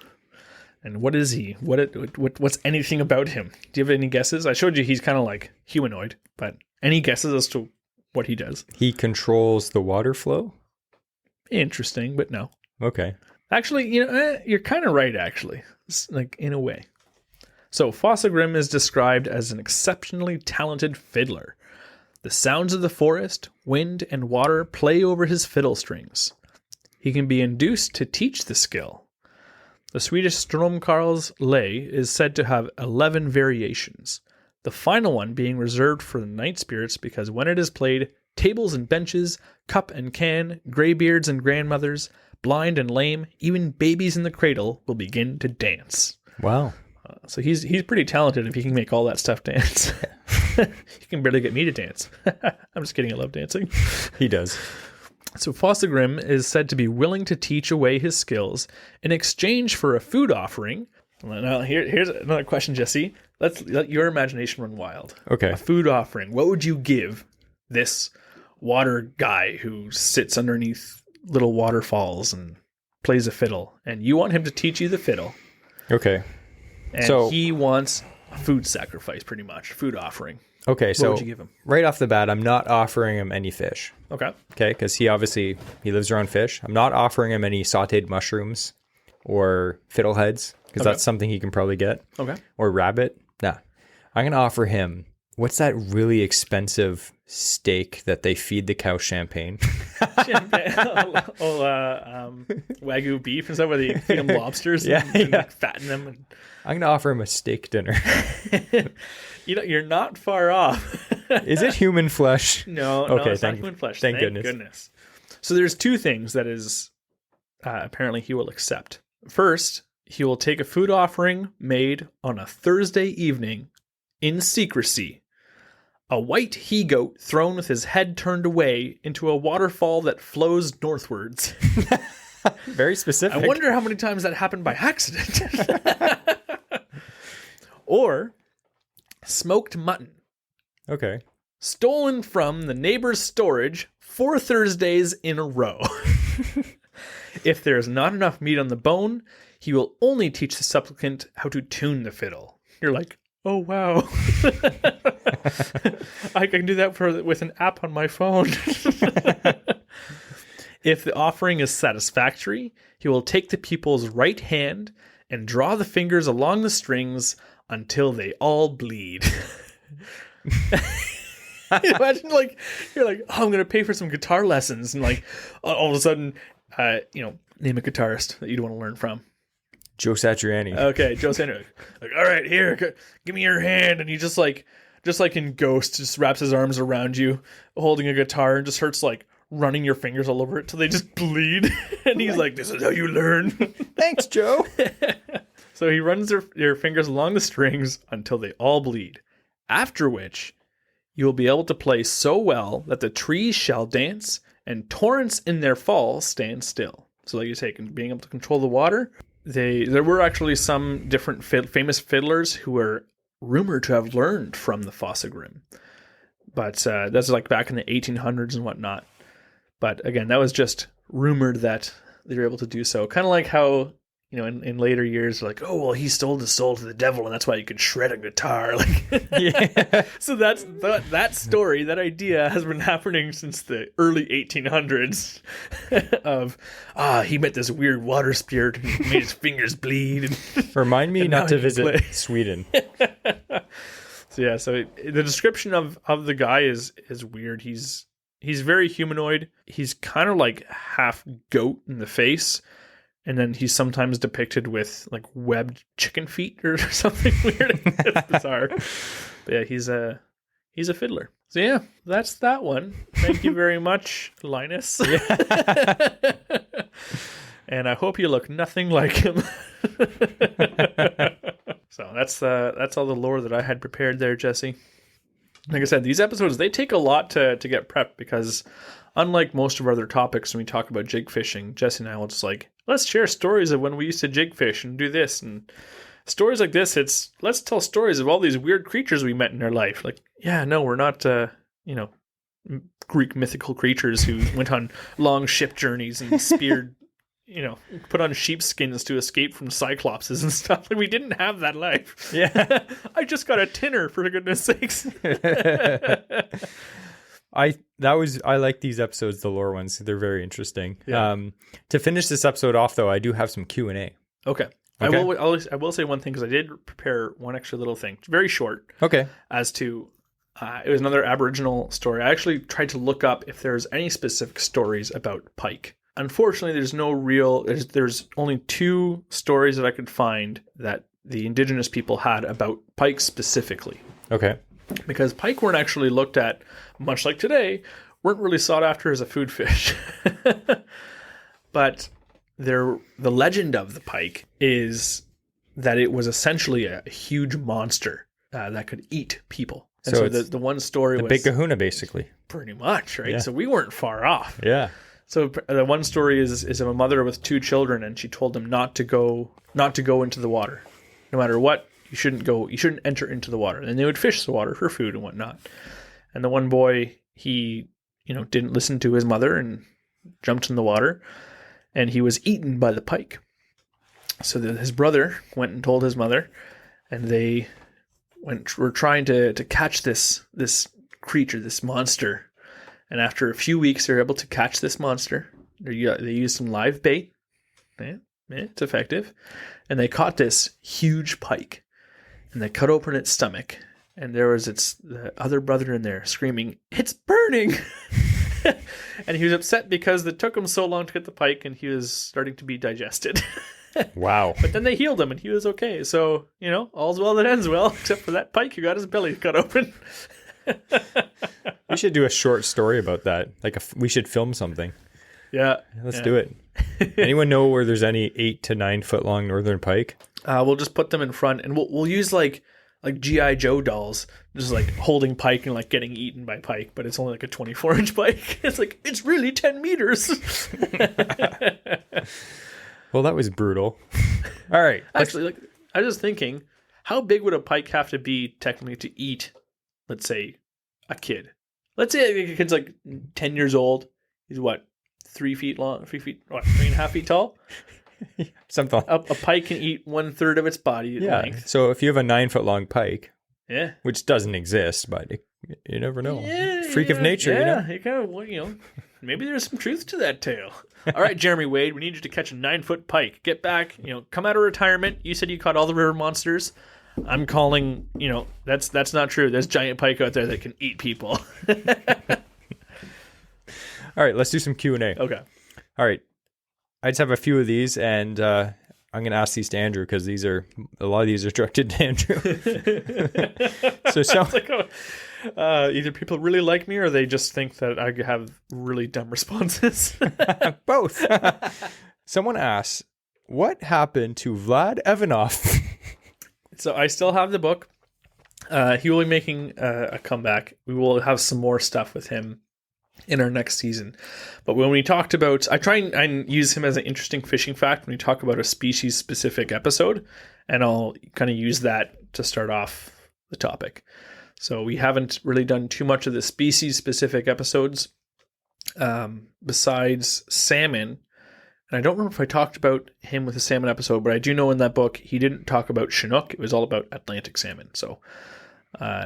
And what is he? What's anything about him? Do you have any guesses? I showed you he's kind of like humanoid, but any guesses as to what he does? He controls the water flow? Interesting, but no. Okay. Actually, you're kind of right, actually. It's like, in a way. So Fossagrim is described as an exceptionally talented fiddler. The sounds of the forest, wind, and water play over his fiddle strings. He can be induced to teach the skill. The Swedish Stromkarl's lay is said to have 11 variations, the final one being reserved for the night spirits because when it is played, tables and benches, cup and can, graybeards and grandmothers, blind and lame, even babies in the cradle will begin to dance. Wow. So he's pretty talented if he can make all that stuff dance. He can barely get me to dance. I'm just kidding. I love dancing. He does. So Fossegrim is said to be willing to teach away his skills in exchange for a food offering. Now, here's another question, Jesse. Let's let your imagination run wild. Okay. A food offering. What would you give this water guy who sits underneath little waterfalls and plays a fiddle? And you want him to teach you the fiddle. Okay. And So- he wants a food sacrifice, pretty much. Food offering. Okay, What so would you give him? right off the bat, I'm not offering him any fish. Okay. Okay, because he lives around fish. I'm not offering him any sautéed mushrooms or fiddleheads, because that's something he can probably get. Okay. Or rabbit. Nah. I'm going to offer him, what's that really expensive steak that they feed the cow champagne? Wagyu beef and stuff where they feed them lobsters and like, fatten them. And... I'm going to offer him a steak dinner. You're not far off. Is it human flesh? No, Okay, it's not thank- human flesh. thank goodness. So there's two things that is apparently he will accept. First, he will take a food offering made on a Thursday evening in secrecy. A white he-goat thrown with his head turned away into a waterfall that flows northwards. Very specific. I wonder how many times that happened by accident. Or smoked mutton. Okay. Stolen from the neighbor's storage 4 Thursdays in a row. If there is not enough meat on the bone, he will only teach the supplicant how to tune the fiddle. You're like, oh, wow. I can do that with an app on my phone. If the offering is satisfactory, he will take the people's right hand and draw the fingers along the strings until they all bleed. Imagine you're like, oh, I'm going to pay for some guitar lessons. And all of a sudden, name a guitarist that you'd want to learn from. Joe Satriani. Okay, Joe Satriani. Like, all right, here, give me your hand. And he just like in Ghost, just wraps his arms around you, holding a guitar, and just starts running your fingers all over it till they just bleed. And he's like, this is how you learn. Thanks, Joe. So he runs your fingers along the strings until they all bleed. After which, you will be able to play so well that the trees shall dance and torrents in their fall stand still. So like you say, being able to control the water. There were actually some different famous fiddlers who were rumored to have learned from the Fossegrim. But that's back in the 1800s and whatnot. But again, that was just rumored that they were able to do so. Kind of like how, in later years, like, oh, well, he sold his soul to the devil, and that's why you could shred a guitar. Yeah. So that story, that idea has been happening since the early 1800s of, he met this weird water spirit and made his fingers bleed. Remind me not to visit play. Sweden. So the description of the guy is weird. He's very humanoid. He's kind of like half goat in the face. And then he's sometimes depicted with webbed chicken feet or something weird. It's bizarre. But yeah, he's a fiddler. So yeah, that's that one. Thank you very much, Linus. Yeah. And I hope you look nothing like him. So that's all the lore that I had prepared there, Jesse. Like I said, these episodes, they take a lot to get prepped because unlike most of our other topics when we talk about jig fishing, Jesse and I will just let's share stories of when we used to jig fish and do this. And stories like this, let's tell stories of all these weird creatures we met in our life. We're not, Greek mythical creatures who went on long ship journeys and speared, put on sheepskins to escape from cyclopses and stuff. We didn't have that life. Yeah. I just got a tinner, for goodness sakes. I like these episodes, the lore ones. They're very interesting. Yeah. To finish this episode off, though, I do have some Q&A. Okay. I will say one thing because I did prepare one extra little thing, very short. Okay. As to it was another Aboriginal story. I actually tried to look up if there's any specific stories about pike. Unfortunately, there's only 2 stories that I could find that the indigenous people had about pike specifically. Okay. Because pike weren't actually looked at, much like today, weren't really sought after as a food fish. But the legend of the pike is that it was essentially a huge monster that could eat people. And so the one story was... Big kahuna, basically. Pretty much, right? Yeah. So we weren't far off. Yeah. So the one story is of a mother with 2 children, and she told them not to go into the water, no matter what. You shouldn't enter into the water. And they would fish the water for food and whatnot. And the one boy, he didn't listen to his mother and jumped in the water, and he was eaten by the pike. So his brother went and told his mother, and they were trying to catch this creature, this monster. And after a few weeks, they were able to catch this monster. They used some live bait. It's effective. And they caught this huge pike. And they cut open its stomach. And there was the other brother in there screaming, "It's burning!" And he was upset because it took him so long to get the pike, and he was starting to be digested. Wow. But then they healed him, and he was okay. So, all's well that ends well, except for that pike who got his belly cut open. We should do a short story about that. We should film something. Yeah. Let's do it. Anyone know where there's any 8 to 9 foot long northern pike? We'll just put them in front, and we'll use like G.I. Joe dolls, just like holding pike and like getting eaten by pike, but it's only like a 24-inch pike. It's really 10 meters. Well, that was brutal. All right. Actually, I was just thinking, how big would a pike have to be technically to eat, let's say, a kid? Let's say a kid's like 10 years old. He's what, 3 feet long, 3.5 feet tall? Something. A pike can eat 1/3 of its body length. So if you have a 9 foot long pike, yeah, which doesn't exist, but you never know. Freak of nature, you kind of, maybe there's some truth to that tale. All right, Jeremy Wade, we need you to catch a 9-foot pike. Get back, come out of retirement. You said you caught all the river monsters. I'm calling, that's not true. There's giant pike out there that can eat people. All right, let's do some Q&A. Okay. All right. I just have a few of these, and I'm going to ask these to Andrew because a lot of these are directed to Andrew. So either people really like me or they just think that I have really dumb responses. Both. Someone asks, what happened to Vlad Ivanov? So I still have the book. He will be making a comeback. We will have some more stuff with him in our next season. But when we talked about, I try and use him as an interesting fishing fact when we talk about a species specific episode, and I'll kind of use that to start off the topic. So we haven't really done too much of the species specific episodes besides salmon. And I don't remember if I talked about him with the salmon episode, but I do know in that book he didn't talk about chinook. It was all about Atlantic salmon. So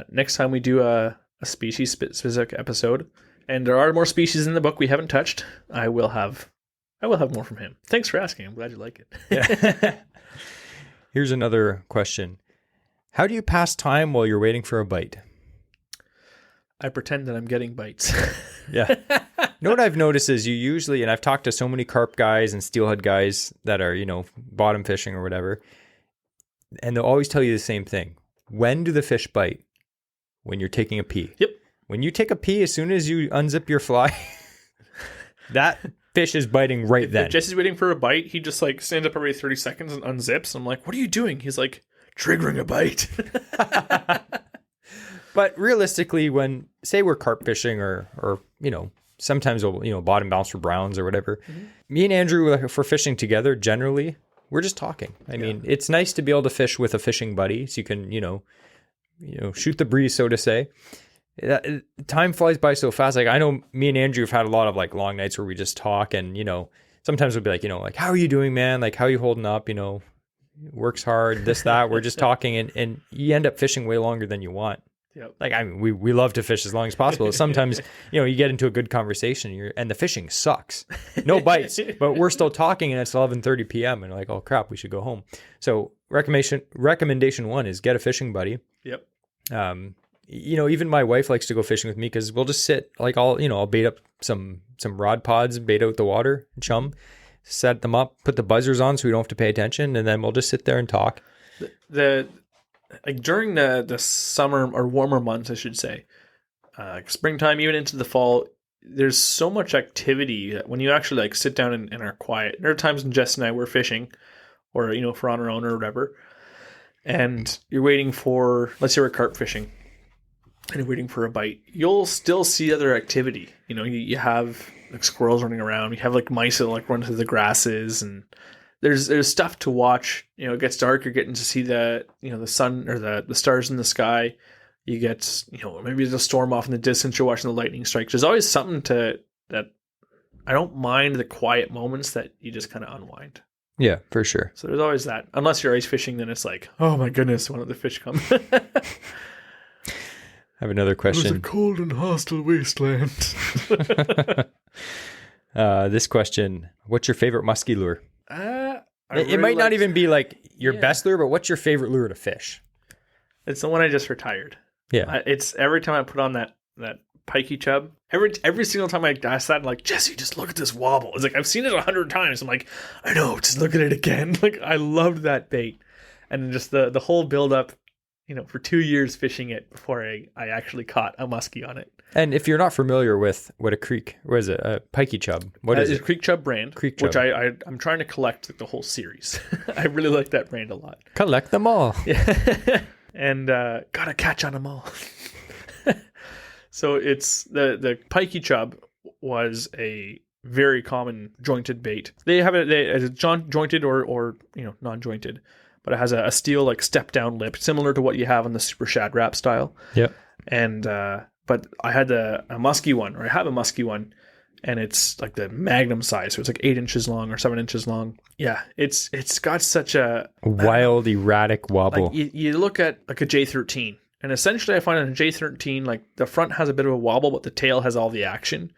next time we do a species specific episode, and there are more species in the book we haven't touched, I will have more from him. Thanks for asking. I'm glad you like it. Yeah. Here's another question. How do you pass time while you're waiting for a bite? I pretend that I'm getting bites. Yeah. You know what I've noticed is you usually, and I've talked to so many carp guys and steelhead guys that are, bottom fishing or whatever, and they'll always tell you the same thing. When do the fish bite? When you're taking a pee. Yep. When you take a pee, as soon as you unzip your fly, that fish is biting right then. If Jesse's waiting for a bite, he just stands up every 30 seconds and unzips. I'm like, what are you doing? He's like, triggering a bite. But realistically, when, say we're carp fishing or sometimes we'll, bottom bounce for browns or whatever, me and Andrew, if we're fishing together, generally, we're just talking. I mean, it's nice to be able to fish with a fishing buddy so you can, shoot the breeze, so to say. Time flies by so fast. I know me and Andrew have had a lot of long nights where we just talk, and sometimes we'll be like, how are you doing, man? How are you holding up? Works hard, this, that. We're just talking, and you end up fishing way longer than you want. Yep. We love to fish as long as possible. Sometimes you get into a good conversation and the fishing sucks, no bites, but we're still talking, and it's 11:30 p.m. and like, oh crap, we should go home. So recommendation 1 is get a fishing buddy. Yep. Even my wife likes to go fishing with me because we'll just sit, I'll bait up some rod pods, bait out the water, chum, set them up, put the buzzers on so we don't have to pay attention, and then we'll just sit there and talk. During the summer or warmer months, I should say, springtime, even into the fall, there's so much activity that when you actually sit down and are quiet. There are times when Jess and I were fishing, or if we're on our own or whatever, and you're waiting for, let's say we're carp fishing. and you're waiting for a bite, you'll still see other activity. You know, you have like squirrels running around. You have like mice that like run through the grasses, and there's stuff to watch. You know, it gets dark. You're getting to see the sun or the stars in the sky. You get, maybe there's a storm off in the distance. You're watching the lightning strikes. There's always something that I don't mind the quiet moments that you just kind of unwind. Yeah, for sure. So there's always that. Unless you're ice fishing, then it's like, oh my goodness, when did the fish come? I have another question. It was a cold and hostile wasteland. This question, what's your favorite musky lure? It might not even be like your best lure, but what's your favorite lure to fish? It's the one I just retired. Yeah. It's every time I put on that pikey chub, every single time I sat and like, Jesse, just look at this wobble. It's like, I've seen it 100 times. I'm like, I know, just look at it again. Like, I loved that bait. And just the whole build up, for 2 years fishing it before I actually caught a muskie on it. And if you're not familiar with what a pikey chub, what is it? It's a creek chub brand, Creek chub. which I'm trying to collect like the whole series. I really like that brand a lot. Collect them all. Yeah. And gotta catch on them all. So it's the pikey chub was a very common jointed bait. They have it as jointed or non-jointed, but it has a steel like step down lip similar to what you have on the Super Shad Rap style. Yep. And but I had a musky one, or I have a musky one, and it's like the Magnum size, so it's like 8 inches long or 7 inches long. Yeah, it's got such a wild, erratic wobble. Like you look at like a J13, and essentially I find on a J13, like the front has a bit of a wobble, but the tail has all the action.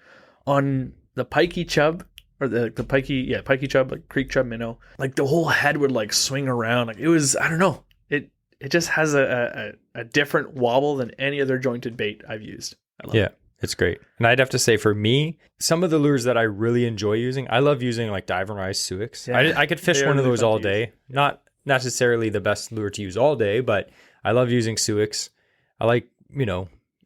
On the pikey chub, or the pikey chub, like creek chub minnow, like the whole head would like swing around. Like it was, I don't know, it just has a different wobble than any other jointed bait I've used. I love it. It's great. And I'd have to say for me, some of the lures that I really enjoy using, I love using like dive and rise Suics. Yeah, I could fish one of those all day. Not necessarily the best lure to use all day, but I love using Suics. I like,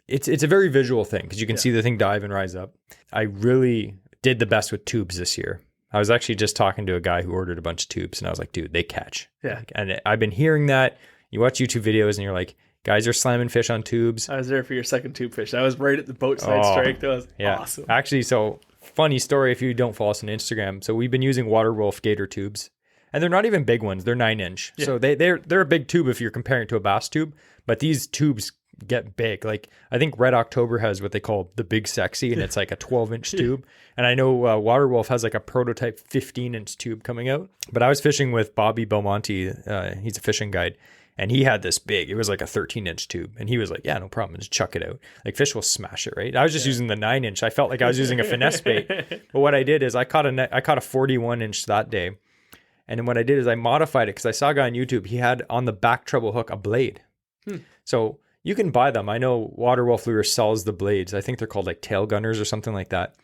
it's a very visual thing because you can see the thing dive and rise up. I really did the best with tubes this year. I was actually just talking to a guy who ordered a bunch of tubes, and I was like, dude, they catch. Yeah. And I've been hearing that. You watch YouTube videos and you're like, guys are slamming fish on tubes. I was there for your second tube fish. That was right at the boat side strike. That was awesome. Actually, so funny story if you don't follow us on Instagram. So we've been using Water Wolf Gator tubes, and they're not even big ones. They're 9-inch. Yeah. So they're a big tube if you're comparing it to a bass tube, but these tubes get big. Like I think Red October has what they call the Big Sexy, and it's like a 12-inch tube. And I know Water Wolf has like a prototype 15-inch tube coming out. But I was fishing with Bobby Belmonte. He's a fishing guide. And he had this big, it was like a 13-inch tube. And he was like, yeah, no problem. Just chuck it out. Like fish will smash it, right? I was just using the 9-inch. I felt like I was using a finesse bait. But what I did is I caught a 41-inch that day. And then what I did is I modified it because I saw a guy on YouTube. He had on the back treble hook a blade. So you can buy them. I know Water Wolf Lure sells the blades. I think they're called like tail gunners or something like that.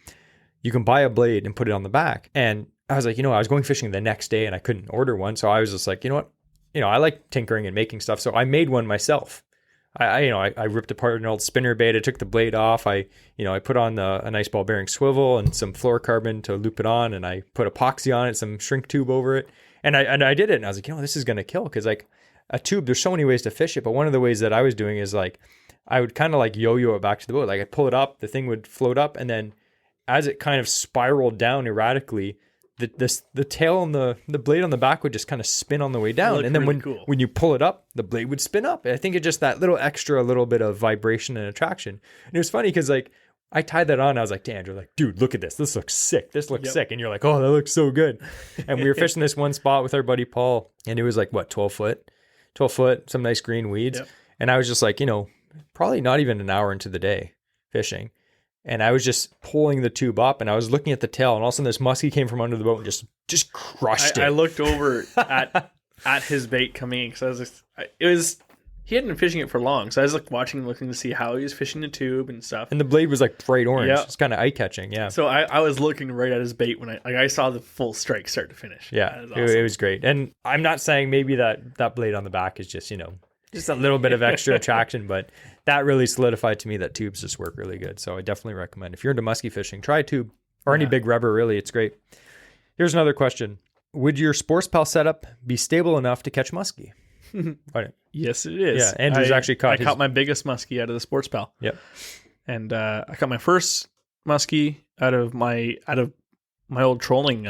You can buy a blade and put it on the back. And I was like, I was going fishing the next day and I couldn't order one. So I was just like, you know what? I like tinkering and making stuff. So I made one myself. I ripped apart an old spinner bait. I took the blade off. I put on a nice ball bearing swivel and some fluorocarbon to loop it on. And I put epoxy on it, some shrink tube over it. And I did it. And I was like, this is going to kill. Cause like a tube, there's so many ways to fish it. But one of the ways that I was doing is like, I would kind of like yo-yo it back to the boat. Like I'd pull it up, the thing would float up. And then as it kind of spiraled down erratically, the tail and the blade on the back would just kind of spin on the way down. And then really when you pull it up, the blade would spin up. And I think it just that little bit of vibration and attraction. And it was funny because like I tied that on. And I was like, to Andrew, like, dude, look at this. This looks sick. This looks sick. And you're like, oh, that looks so good. And we were fishing this one spot with our buddy Paul. And it was like, what, 12 foot, some nice green weeds. Yep. And I was just like, probably not even an hour into the day fishing. And I was just pulling the tube up and I was looking at the tail and all of a sudden this muskie came from under the boat and just crushed it. I looked over at his bait coming in because he hadn't been fishing it for long. So I was like looking to see how he was fishing the tube and stuff. And the blade was like bright orange. Yep. It's kind of eye catching. Yeah. So I was looking right at his bait when I saw the full strike start to finish. Yeah. Was awesome. It was great. And I'm not saying maybe that blade on the back is just, just a little bit of extra attraction, but that really solidified to me that tubes just work really good. So I definitely recommend if you're into muskie fishing, try a tube or any big rubber. Really, it's great. Here's another question: would your Sports Pal setup be stable enough to catch muskie? What? Yes, it is. Yeah, Andrew's actually caught I caught my biggest muskie out of the Sports Pal. Yep. And I caught my first muskie out of my old trolling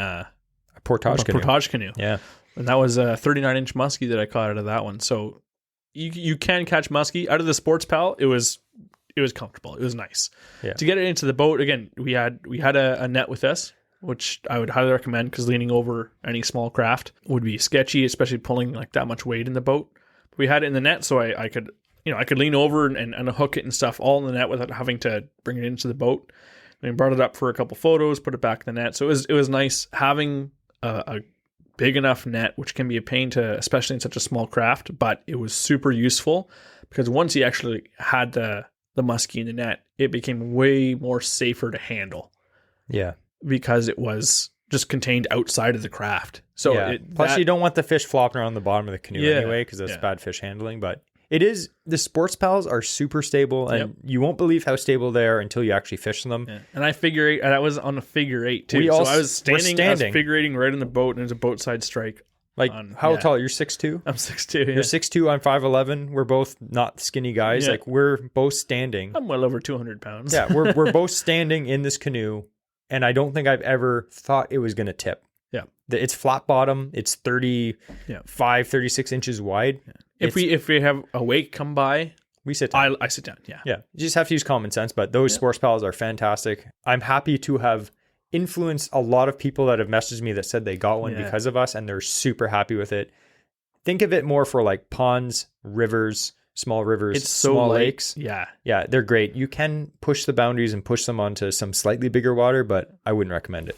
Portage canoe. Yeah. And that was a 39-inch muskie that I caught out of that one. So you can catch muskie out of the Sports Pal. It was comfortable. It was nice. Yeah. To get it into the boat, again, we had a net with us, which I would highly recommend because leaning over any small craft would be sketchy, especially pulling like that much weight in the boat. But we had it in the net, so I could lean over and hook it and stuff all in the net without having to bring it into the boat. I brought it up for a couple photos, put it back in the net. So it was nice having a big enough net, which can be a pain to, especially in such a small craft, but it was super useful because once you actually had the muskie in the net, it became way more safer to handle. Yeah. Because it was just contained outside of the craft. So yeah. Plus you don't want the fish flopping around the bottom of the canoe anyway, because that's bad fish handling. But it is, the Sports Pals are super stable, and you won't believe how stable they are until you actually fish them. Yeah. And I figure eight, that was on a figure eight too. So I was standing. I was figure eighting right in the boat, and there's a boat side strike. Like, how tall? You're 6'2"? I'm 6'2". Yeah. You're 6'2", I'm 5'11". We're both not skinny guys. Yeah. Like, we're both standing. I'm well over 200 pounds. Yeah, we're both standing in this canoe, and I don't think I've ever thought it was going to tip. Yeah. It's flat bottom. It's 36 inches wide. Yeah. If we have a wake come by, we sit down. I sit down, yeah. Yeah, you just have to use common sense, but those Sports Pals are fantastic. I'm happy to have influenced a lot of people that have messaged me that said they got one because of us, and they're super happy with it. Think of it more for like ponds, rivers, small rivers, small lakes. Yeah. Yeah, they're great. You can push the boundaries and push them onto some slightly bigger water, but I wouldn't recommend it.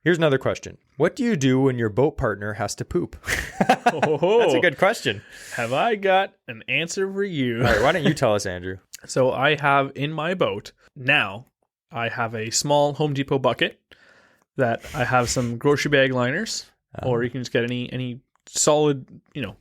Here's another question. What do you do when your boat partner has to poop? That's a good question. Have I got an answer for you? All right, why don't you tell us, Andrew? So I have in my boat now, I have a small Home Depot bucket that I have some grocery bag liners, or you can just get any solid,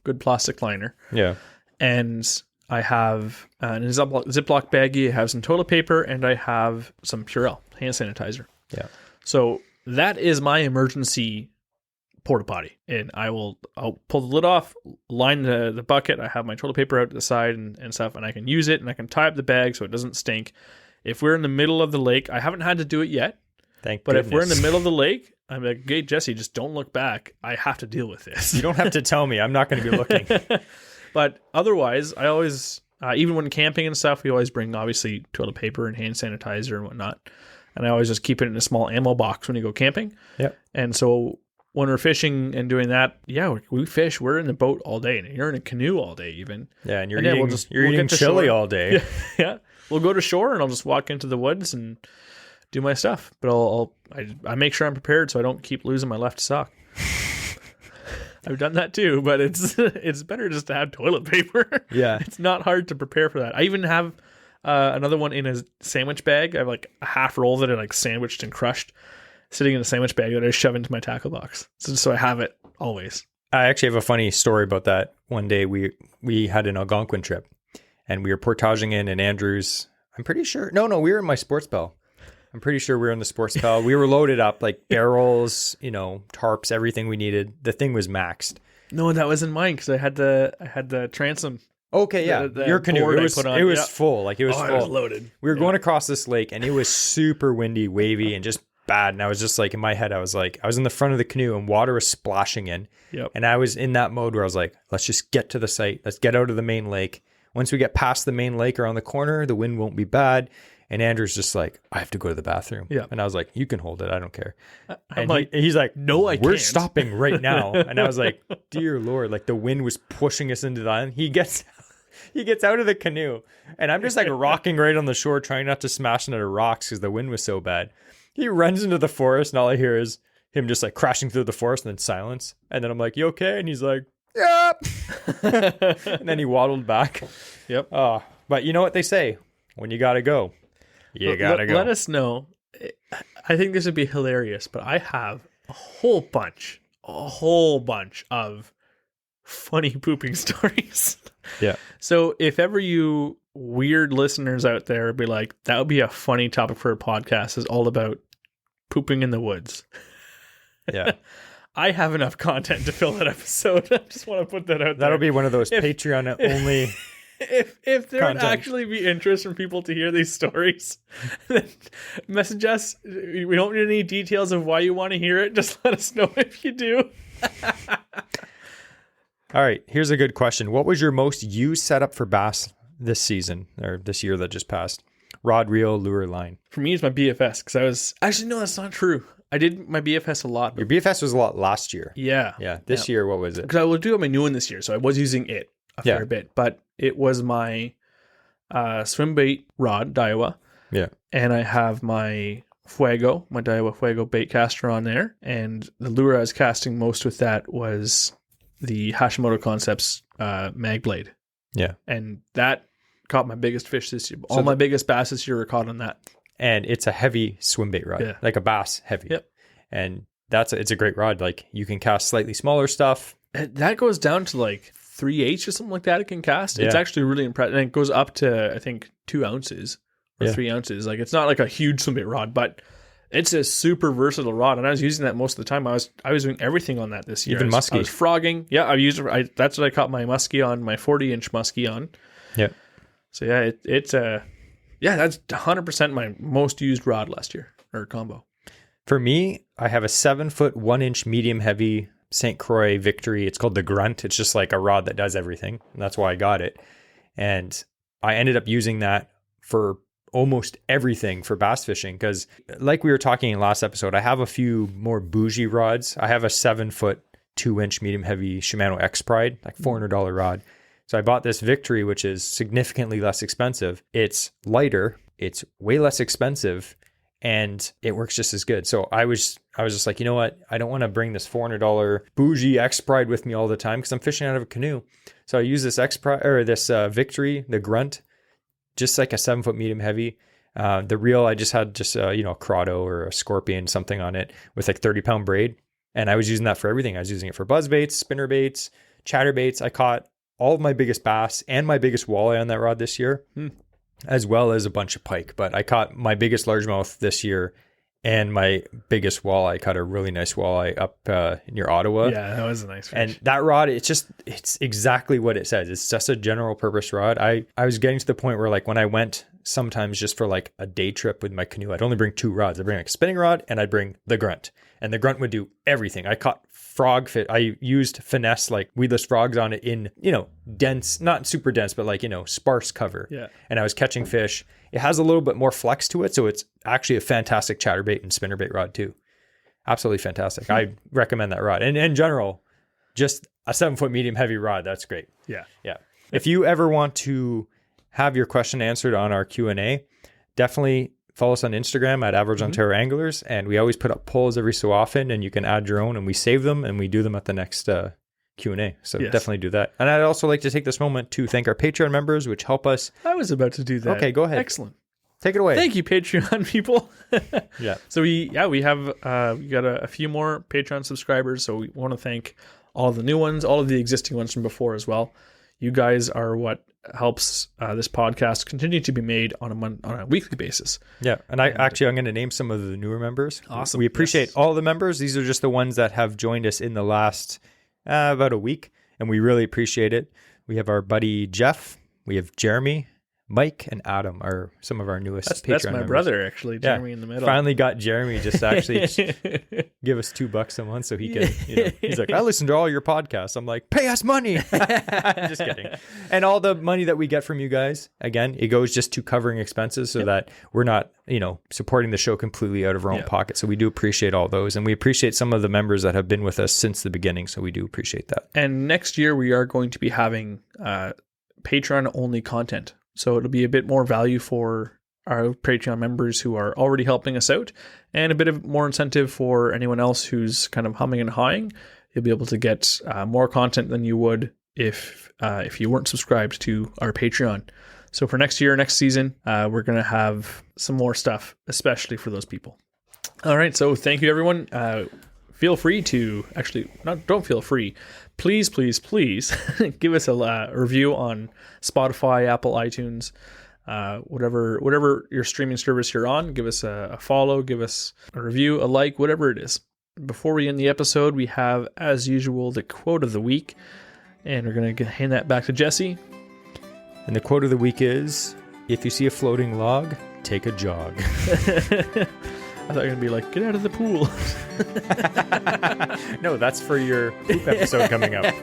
good plastic liner. Yeah. And I have in a Ziploc baggie, I have some toilet paper, and I have some Purell hand sanitizer. Yeah. So that is my emergency porta potty, and I'll pull the lid off, line the bucket. I have my toilet paper out to the side and stuff, and I can use it, and I can tie up the bag so it doesn't stink. If we're in the middle of the lake, I haven't had to do it yet. But if we're in the middle of the lake, I'm like, hey, Jesse, just don't look back. I have to deal with this. You don't have to tell me. I'm not going to be looking. But otherwise, I always, even when camping and stuff, we always bring, obviously, toilet paper and hand sanitizer and whatnot. And I always just keep it in a small ammo box when you go camping. Yep. And so when we're fishing and doing that, we fish. We're in the boat all day, and you're in a canoe all day, even. Yeah, and you're eating chili all day. Yeah. We'll go to shore, and I'll just walk into the woods and do my stuff. But I make sure I'm prepared so I don't keep losing my left sock. I've done that too, but it's better just to have toilet paper. Yeah. It's not hard to prepare for that. I even have another one in a sandwich bag. I have like a half roll that I like sandwiched and crushed, sitting in a sandwich bag that I shove into my tackle box. So I have it always. I actually have a funny story about that. One day we had an Algonquin trip, and we were portaging in Andrew's. I'm pretty sure. No, we were in my Sports Pal. I'm pretty sure we were in the Sports Pal. We were loaded up, like barrels, tarps, everything we needed. The thing was maxed. No, that wasn't mine because I had the transom. Okay, yeah. Your canoe, it was full. Like, it was full. It was loaded. We were going across this lake, and it was super windy, wavy, and just bad. And I was just like, in my head, I was in the front of the canoe, and water was splashing in. Yep. And I was in that mode where I was like, let's just get to the site. Let's get out of the main lake. Once we get past the main lake around the corner, the wind won't be bad. And Andrew's just like, I have to go to the bathroom. Yeah. And I was like, you can hold it. I don't care. I'm like, he's like, no, I can't. We're stopping right now. And I was like, dear Lord, like the wind was pushing us into the island. He gets out of the canoe, and I'm just like rocking right on the shore, trying not to smash into the rocks because the wind was so bad. He runs into the forest, and all I hear is him just like crashing through the forest, and then silence. And then I'm like, you okay? And he's like, yep. And then he waddled back. Yep. But you know what they say? When you gotta go, you gotta go. Let us know. I think this would be hilarious, but I have a whole bunch of funny pooping stories. Yeah. So if ever you weird listeners out there be like, that would be a funny topic for a podcast, is all about pooping in the woods. Yeah. I have enough content to fill that episode. I just want to put that out there. That'll be one of those Patreon only. If there would content. actually be interest from people to hear these stories, then message us. We don't need any details of why you want to hear it. Just let us know if you do. All right, here's a good question. What was your most used setup for bass this season or this year that just passed? Rod, reel, lure, line. For me, it's my BFS because I was actually no, that's not true. I did my BFS a lot. Your BFS was a lot last year. Yeah. This year, what was it? Because I will do have my new one this year, so I was using it a fair bit, but it was my swim bait rod, Daiwa. Yeah. And I have my Fuego, my Daiwa Fuego bait caster on there. And the lure I was casting most with that was the Hashimoto Concepts mag blade. Yeah. And that caught my biggest fish this year. All my biggest bass this year were caught on that. And it's a heavy swim bait rod, like a bass heavy. Yep. And it's a great rod. Like you can cast slightly smaller stuff. That goes down to like 3/8 or something like that. It can cast. Yeah. It's actually really impressive. And it goes up to, I think, 2 ounces or 3 ounces. Like it's not like a huge swim bait rod, but it's a super versatile rod. And I was using that most of the time. I was doing everything on that this year. Even muskie. I was frogging. Yeah, I used it. That's what I caught my muskie on, my 40-inch muskie on. Yeah. So yeah, it's that's 100% my most used rod last year or combo. For me, I have a 7-foot 1-inch medium heavy St. Croix Victory. It's called the Grunt. It's just like a rod that does everything. And that's why I got it. And I ended up using that for almost everything for bass fishing because like we were talking in last episode, I have a few more bougie rods. I have a 7-foot 2-inch medium heavy Shimano X Pride, like $400 rod. So I bought this Victory, which is significantly less expensive. It's lighter, it's way less expensive, and it works just as good. So I was just like, you know what? I don't want to bring this $400 bougie X Pride with me all the time because I'm fishing out of a canoe. So I use this X Pride or this Victory, the Grunt, just like a 7-foot medium heavy. The reel, I just had a Crotto or a Scorpion, something on it with like 30-pound braid. And I was using that for everything. I was using it for buzz baits, spinner baits, chatter baits. I caught all of my biggest bass and my biggest walleye on that rod this year, as well as a bunch of pike. But I caught my biggest largemouth this year and my biggest walleye. I caught a really nice walleye up near Ottawa. Yeah, that was a nice fish. And that rod, it's exactly what it says. It's just a general purpose rod. I was getting to the point where like when I went sometimes just for like a day trip with my canoe, I'd only bring 2 rods. I'd bring like a spinning rod and I'd bring the Grunt. And the Grunt would do everything. I caught frog fit. I used finesse like weedless frogs on it in, dense, not super dense, but like, sparse cover. Yeah. And I was catching fish. It has a little bit more flex to it. So it's actually a fantastic chatterbait and spinnerbait rod too. Absolutely fantastic. I recommend that rod. And in general, just a 7-foot medium heavy rod. That's great. Yeah. Yeah. If you ever want to have your question answered on our Q&A, definitely follow us on Instagram at Average Ontario Anglers. And we always put up polls every so often and you can add your own and we save them and we do them at the next Q&A. So definitely do that. And I'd also like to take this moment to thank our Patreon members, which help us. I was about to do that. Okay, go ahead. Excellent. Take it away. Thank you, Patreon people. Yeah. So we got a few more Patreon subscribers. So we want to thank all of the new ones, all of the existing ones from before as well. You guys are what helps this podcast continue to be made on a weekly basis. Yeah, and I'm going to name some of the newer members. Awesome. We appreciate all the members. These are just the ones that have joined us in the last about a week, and we really appreciate it. We have our buddy Jeff. We have Jeremy. Mike and Adam are some of our newest Patreon members. That's my brother, actually, Jeremy in the middle. Finally got Jeremy just to actually give us $2 a month so he can, he's like, I listen to all your podcasts. I'm like, pay us money. Just kidding. And all the money that we get from you guys, again, it goes just to covering expenses so that we're not, supporting the show completely out of our own pocket. So we do appreciate all those. And we appreciate some of the members that have been with us since the beginning. So we do appreciate that. And next year we are going to be having Patreon only content. So it'll be a bit more value for our Patreon members who are already helping us out and a bit of more incentive for anyone else who's kind of humming and hawing. You'll be able to get more content than you would if you weren't subscribed to our Patreon. So for next season, we're going to have some more stuff, especially for those people. All right. So thank you, everyone. Feel free to don't feel free. Please give us a review on Spotify, Apple, iTunes, whatever your streaming service you're on. Give us a follow, give us a review, a like, whatever it is. Before we end the episode, we have, as usual, the quote of the week. And we're going to hand that back to Jesse. And the quote of the week is, if you see a floating log, take a jog. I thought you were going to be like, get out of the pool. No, that's for your poop episode coming up.